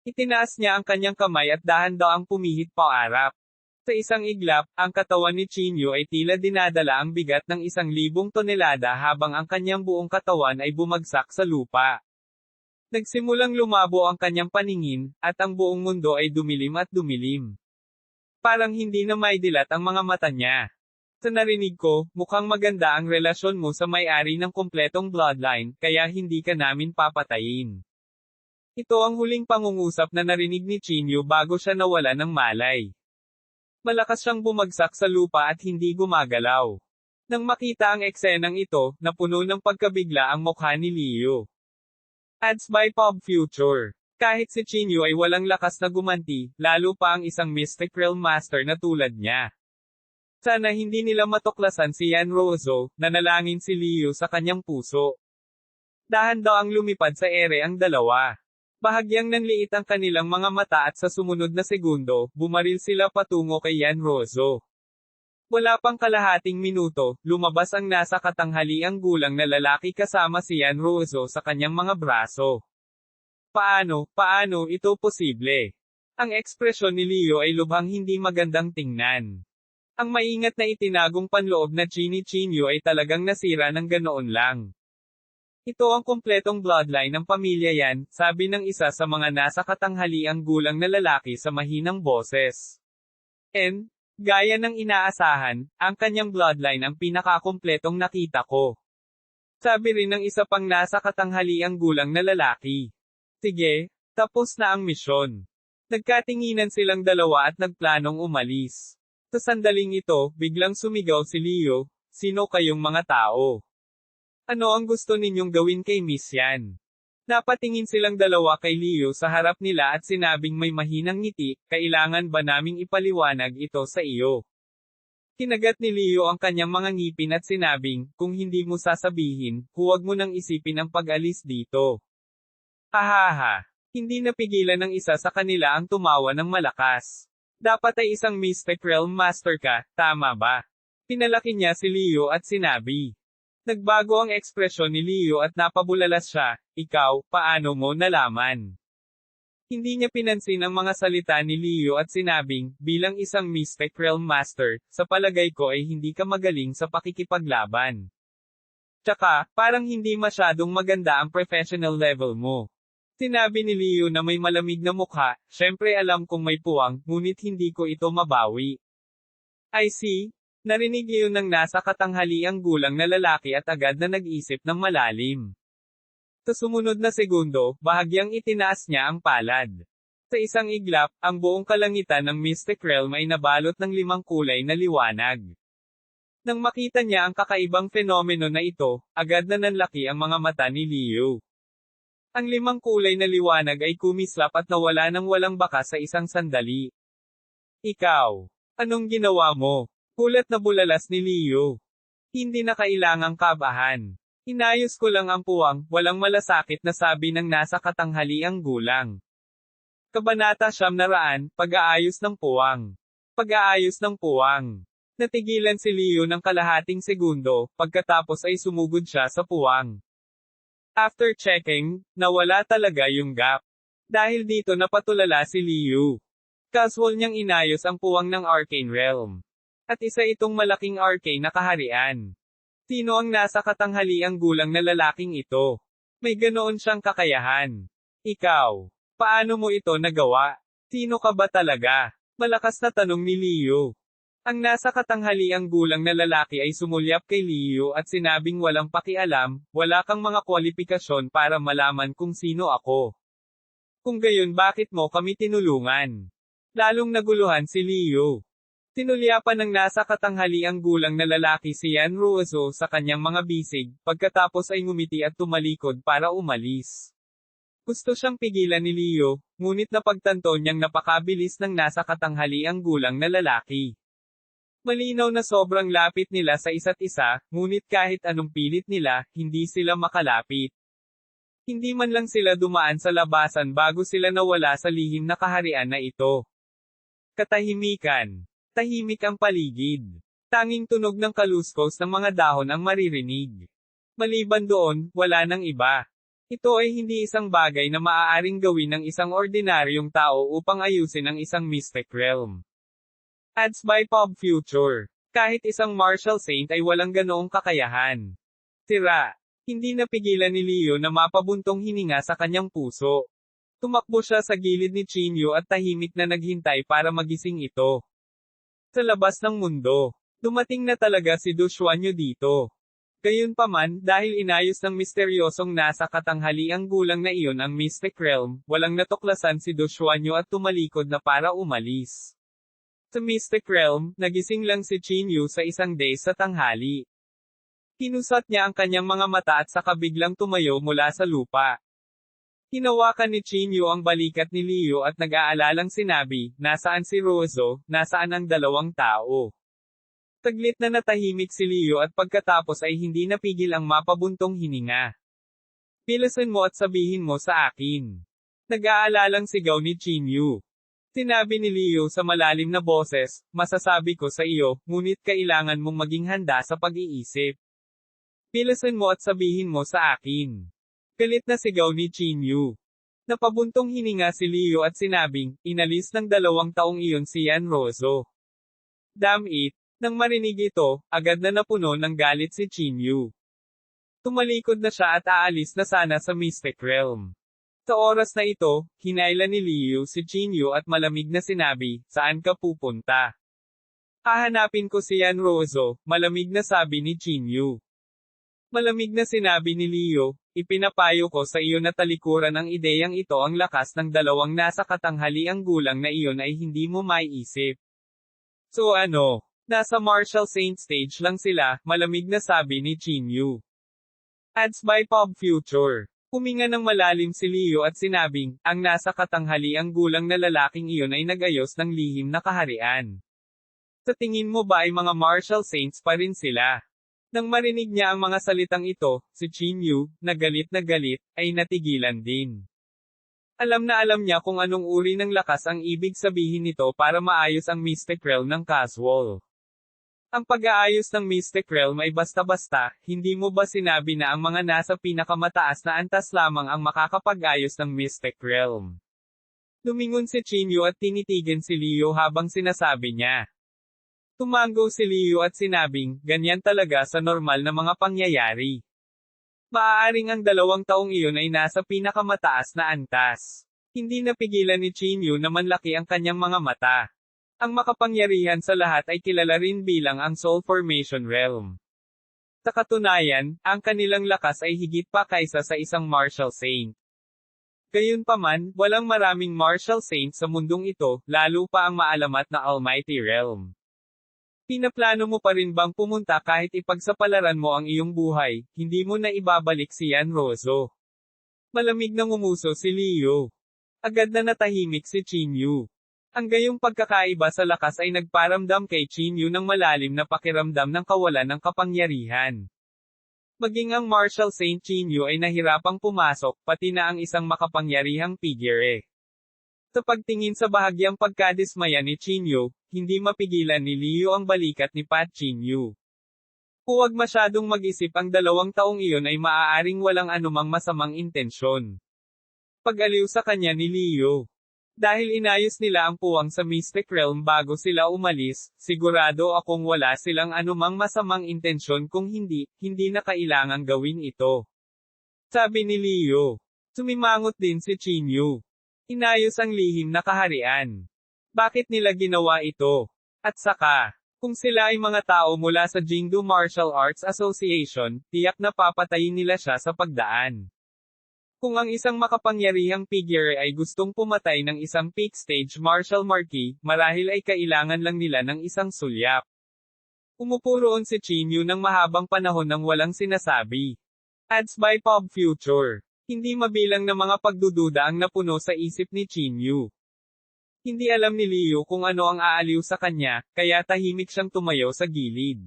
Itinaas niya ang kanyang kamay at dahan-dahang pumihit paarap. Sa isang iglap, ang katawan ni Qin Yu ay tila dinadala ang bigat ng 1,000 tonelada habang ang kanyang buong katawan ay bumagsak sa lupa. Nagsimulang lumabo ang kanyang paningin, at ang buong mundo ay dumilim at dumilim. Parang hindi na maidilat ang mga mata niya. Sa narinig ko, mukhang maganda ang relasyon mo sa may-ari ng kumpletong bloodline, kaya hindi ka namin papatayin. Ito ang huling pangungusap na narinig ni Qin Yu bago siya nawala ng malay. Malakas siyang bumagsak sa lupa at hindi gumagalaw. Nang makita ang eksenang ito, napuno ng pagkabigla ang mukha ni Liu. Ads by Pop Future. Kahit si Qin Yu ay walang lakas na gumanti, lalo pa ang isang Mystic Realm Master na tulad niya. Sana hindi nila matuklasan si Yan Rozo, nanalangin si Liu sa kanyang puso. Dahan-dahang lumipad sa ere ang dalawa. Bahagyang nanliit ang kanilang mga mata at sa sumunod na segundo, bumaril sila patungo kay Yan Rozo. Wala pang kalahating minuto, lumabas ang nasa katanghaliang gulang na lalaki kasama si Yan Rozo sa kanyang mga braso. Paano ito posible? Ang ekspresyon ni Leo ay lubhang hindi magandang tingnan. Ang maingat na itinagong panloob na chi ni Qin Yu ay talagang nasira ng ganoon lang. Ito ang kumpletong bloodline ng pamilya Yan, sabi ng isa sa mga nasa katanghaliang gulang na lalaki sa mahinang boses. Gaya ng inaasahan, ang kanyang bloodline ang pinakakumpletong nakita ko. Sabi rin ng isa pang nasa katanghaliang gulang na lalaki. Sige, tapos na ang misyon. Nagkatinginan silang dalawa at nagplanong umalis. Sa sandaling ito, biglang sumigaw si Leo, sino kayong mga tao? Ano ang gusto ninyong gawin kay Miss Yan? Napatingin silang dalawa kay Leo sa harap nila at sinabing may mahinang ngiti, kailangan ba naming ipaliwanag ito sa iyo? Kinagat ni Leo ang kanyang mga ngipin at sinabing, kung hindi mo sasabihin, huwag mo nang isipin ang pag-alis dito. Hahaha. Hindi napigilan ng isa sa kanila ang tumawa ng malakas. Dapat ay isang Mystic Realm Master ka, tama ba? Pinalaki niya si Leo at sinabi. Nagbago ang ekspresyon ni Leo at napabulalas siya, ikaw, paano mo nalaman? Hindi niya pinansin ang mga salita ni Leo at sinabing, bilang isang Mystic Realm Master, sa palagay ko ay hindi ka magaling sa pakikipaglaban. Tsaka, parang hindi masyadong maganda ang professional level mo. Sinabi ni Leo na may malamig na mukha, syempre alam kong may puwang, ngunit hindi ko ito mabawi. I see. Narinig iyon ng nasa katanghaliang gulang na lalaki at agad na nag-isip ng malalim. Sa sumunod na segundo, bahagyang itinaas niya ang palad. Sa isang iglap, ang buong kalangitan ng Mystic Realm ay nabalot ng 5 kulay na liwanag. Nang makita niya ang kakaibang fenomeno na ito, agad na nanlaki ang mga mata ni Leo. Ang 5 kulay na liwanag ay kumislap at nawala nang walang bakas sa isang sandali. Ikaw, anong ginawa mo? Kulat na bulalas ni Leo. Hindi na kailangang kabahan. Inayos ko lang ang puwang, walang malasakit na sabi ng nasa katanghaliang gulang. Kabanata 900, Pag-aayos ng puwang. Pag-aayos ng puwang. Natigilan si Leo ng kalahating segundo, pagkatapos ay sumugod siya sa puwang. After checking, nawala talaga yung gap. Dahil dito napatulala si Leo. Casual niyang inayos ang puwang ng Arcane Realm. At isa itong malaking arcane na kaharian. Sino ang nasa katanghaliang gulang na lalaking ito? May ganoon siyang kakayahan. Ikaw, paano mo ito nagawa? Sino ka ba talaga? Malakas na tanong ni Leo. Ang nasa katanghaliang gulang na lalaki ay sumulyap kay Leo at sinabing walang pakialam, wala kang mga kwalipikasyon para malaman kung sino ako. Kung gayon bakit mo kami tinulungan? Lalong naguluhan si Leo. Tinulyapan ng nasa katanghaliang gulang na lalaki si Yan Ruozo sa kanyang mga bisig, pagkatapos ay ngumiti at tumalikod para umalis. Gusto siyang pigilan ni Leo, ngunit napagtanto niyang napakabilis ng nasa katanghaliang gulang na lalaki. Malinaw na sobrang lapit nila sa isa't isa, ngunit kahit anong pilit nila, hindi sila makalapit. Hindi man lang sila dumaan sa labasan bago sila nawala sa lihim na kaharian na ito. Katahimikan. Tahimik ang paligid. Tanging tunog ng kaluskos ng mga dahon ang maririnig. Maliban doon, wala nang iba. Ito ay hindi isang bagay na maaaring gawin ng isang ordinaryong tao upang ayusin ang isang Mystic Realm. Ads by Pop Future. Kahit isang martial saint ay walang ganoong kakayahan. Tira. Hindi napigilan ni Leo na mapabuntong hininga sa kanyang puso. Tumakbo siya sa gilid ni Chinyu at tahimik na naghintay para magising ito. Sa labas ng mundo, dumating na talaga si Dushwanyu dito. Gayunpaman, dahil inayos ng misteryosong nasa katanghaliang gulang na iyon ang Mystic Realm, walang natuklasan si Dushwanyu at tumalikod na para umalis. Sa Mystic Realm, nagising lang si Chinyu sa isang day sa tanghali. Kinusat niya ang kanyang mga mata at saka biglang tumayo mula sa lupa. Hinawakan ni Chinyu ang balikat ni Leo at nag-aalalang sinabi, nasaan si Ruozo, nasaan ang 2 tao? Saglit na natahimik si Leo at pagkatapos ay hindi napigil ang mapabuntong hininga. Bilisan mo at sabihin mo sa akin. Nag-aalalang sigaw ni Chinyu. Sinabi ni Leo sa malalim na boses, masasabi ko sa iyo, ngunit kailangan mong maging handa sa pag-iisip. Bilisan mo at sabihin mo sa akin. Galit na sigaw ni Chinyu. Napabuntong hininga si Leo at sinabing, inalis ng 2 taong iyon si Yan Rozo. Damn it! Nang marinig ito, agad na napuno ng galit si Chinyu. Tumalikod na siya at aalis na sana sa Mystic Realm. Sa oras na ito, hinayla ni Leo si Chinyu at malamig na sinabi, saan ka pupunta? Hahanapin ko si Yan Rozo, malamig na sabi ni Chinyu. Malamig na sinabi ni Leo, ipinapayo ko sa iyo na talikuran ang ideyang ito ang lakas ng 2 nasa katanghaliang gulang na iyon ay hindi mo maiisip. So ano? Nasa martial saint stage lang sila, malamig na sabi ni Chinyu. Ads by Pop Future. Huminga ng malalim si Leo at sinabing, ang nasa katanghaliang gulang na lalaking iyon ay nagayos ng lihim na kaharian. Sa tingin mo ba ay mga martial saints pa rin sila? Nang marinig niya ang mga salitang ito, si Chinyu, na galit, ay natigilan din. Alam na alam niya kung anong uri ng lakas ang ibig sabihin nito para maayos ang Mystic Realm ng casual. Ang pag-aayos ng Mystic Realm ay basta-basta, hindi mo ba sinabi na ang mga nasa pinakamataas na antas lamang ang makakapag-ayos ng Mystic Realm? Lumingon si Chinyu at tinitigan si Leo habang sinasabi niya. Tumango si Leo at sinabing, ganyan talaga sa normal na mga pangyayari. Maaaring ang 2 taong iyon ay nasa pinakamataas na antas. Hindi napigilan ni Chinyu na manlaki ang kanyang mga mata. Ang makapangyarihan sa lahat ay kilala rin bilang ang Soul Formation Realm. Sa katunayan, ang kanilang lakas ay higit pa kaysa sa isang martial saint. Gayunpaman, walang maraming martial saints sa mundong ito, lalo pa ang maalamat na Almighty Realm. Pinaplano mo pa rin bang pumunta kahit ipagsapalaran mo ang iyong buhay, hindi mo na ibabalik si Yanrozo? Malamig na ngumuso si Leo. Agad na natahimik si Chinyu. Ang gayong pagkakaiba sa lakas ay nagparamdam kay Chinyu ng malalim na pakiramdam ng kawalan ng kapangyarihan. Maging ang Martial Saint Chinyu ay nahirapang pumasok, pati na ang isang makapangyarihang figure. Sa pagtingin sa bahagyang pagkadismaya ni Chinyu, hindi mapigilan ni Leo ang balikat ni Pat Chinyu. Huwag masyadong mag-isip, ang 2 taong iyon ay maaaring walang anumang masamang intensyon. Pag-aliw sa kanya ni Leo. Dahil inayos nila ang puwang sa Mystic Realm bago sila umalis, sigurado akong wala silang anumang masamang intensyon, kung hindi na kailangang gawin ito. Sabi ni Leo. Sumimangot din si Chinyu. Inayos ang lihim na kaharian. Bakit nila ginawa ito? At saka, kung sila ay mga tao mula sa Jingdu Martial Arts Association, tiyak na papatayin nila siya sa pagdaan. Kung ang isang makapangyarihang figure ay gustong pumatay ng isang peak stage martial marquis, marahil ay kailangan lang nila ng isang sulyap. Umupo roon si Chinyu ng mahabang panahon nang walang sinasabi. Ads by Pop Future. Hindi mabilang na mga pagdududa ang napuno sa isip ni Chinyu. Hindi alam ni Leo kung ano ang aaliw sa kanya, kaya tahimik siyang tumayo sa gilid.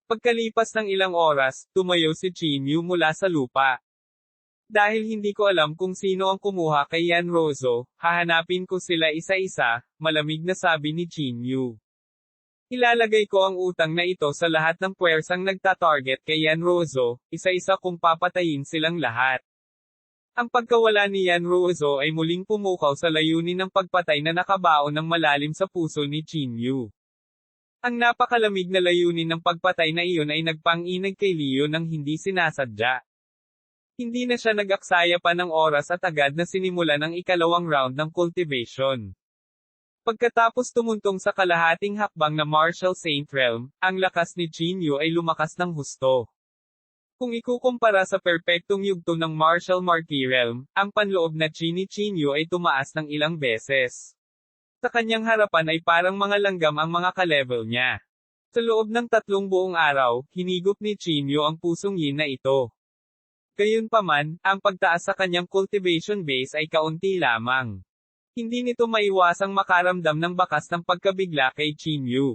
Pagkalipas ng ilang oras, tumayo si Chinyu mula sa lupa. Dahil hindi ko alam kung sino ang kumuha kay Yanrozo, hahanapin ko sila isa-isa, malamig na sabi ni Chinyu. Ilalagay ko ang utang na ito sa lahat ng puwersang nagtatarget kay Yanrozo, isa-isa kong papatayin silang lahat. Ang pagkawala ni Yanrozo ay muling pumukaw sa layunin ng pagpatay na nakabaon ng malalim sa puso ni Chinyu. Ang napakalamig na layunin ng pagpatay na iyon ay nagpang-inag kay Leo nang hindi sinasadya. Hindi na siya nag-aksaya pa ng oras at agad na sinimulan ang ikalawang round ng cultivation. Pagkatapos tumuntong sa kalahating hakbang na Martial Saint Realm, ang lakas ni Chinyu ay lumakas ng husto. Kung ikukumpara sa perpektong yugto ng Martial Marquis Realm, ang panloob na chi ni Chinyu ay tumaas ng ilang beses. Sa kanyang harapan ay parang mga langgam ang mga ka-level niya. Sa loob ng 3 buong araw, hinigop ni Chinyu ang pusong yin na ito. Gayunpaman, ang pagtaas sa kanyang cultivation base ay kaunti lamang. Hindi nito maiwasang makaramdam ng bakas ng pagkabigla kay Chinyu.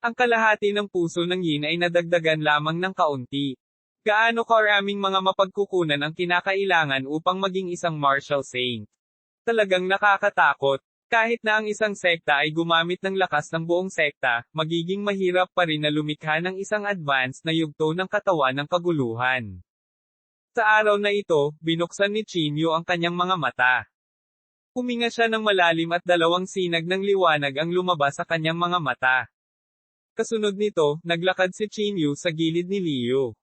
Ang kalahati ng puso ng yin ay nadagdagan lamang ng kaunti. Gaano karaming mga mapagkukunan ang kinakailangan upang maging isang martial saint? Talagang nakakatakot. Kahit na ang isang sekta ay gumamit ng lakas ng buong sekta, magiging mahirap pa rin na lumikha ng isang advanced na yugto ng katawan ng kaguluhan. Sa araw na ito, binuksan ni Chinyu ang kanyang mga mata. Huminga siya ng malalim at 2 sinag ng liwanag ang lumabas sa kanyang mga mata. Kasunod nito, naglakad si Chinyu sa gilid ni Leo.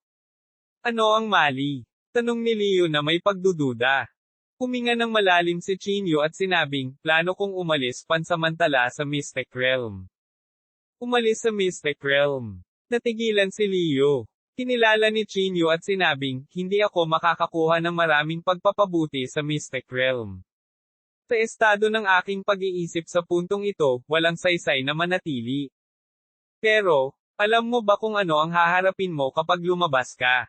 Ano ang mali? Tanong ni Leo na may pagdududa. Huminga ng malalim si Chinyu at sinabing, plano kong umalis pansamantala sa Mystic Realm. Umalis sa Mystic Realm. Natigilan si Leo. Kinilala ni Chinyu at sinabing, hindi ako makakakuha ng maraming pagpapabuti sa Mystic Realm. Sa estado ng aking pag-iisip sa puntong ito, walang saysay na manatili. Pero, alam mo ba kung ano ang haharapin mo kapag lumabas ka?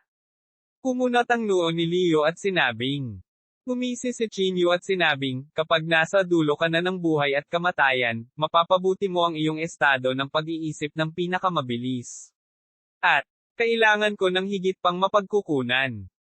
Kumunat ang noo ni Leo at sinabing. Ngumisi si Chinyu at sinabing, kapag nasa dulo ka na ng buhay at kamatayan, mapapabuti mo ang iyong estado ng pag-iisip ng pinakamabilis. At, kailangan ko ng higit pang mapagkukunan.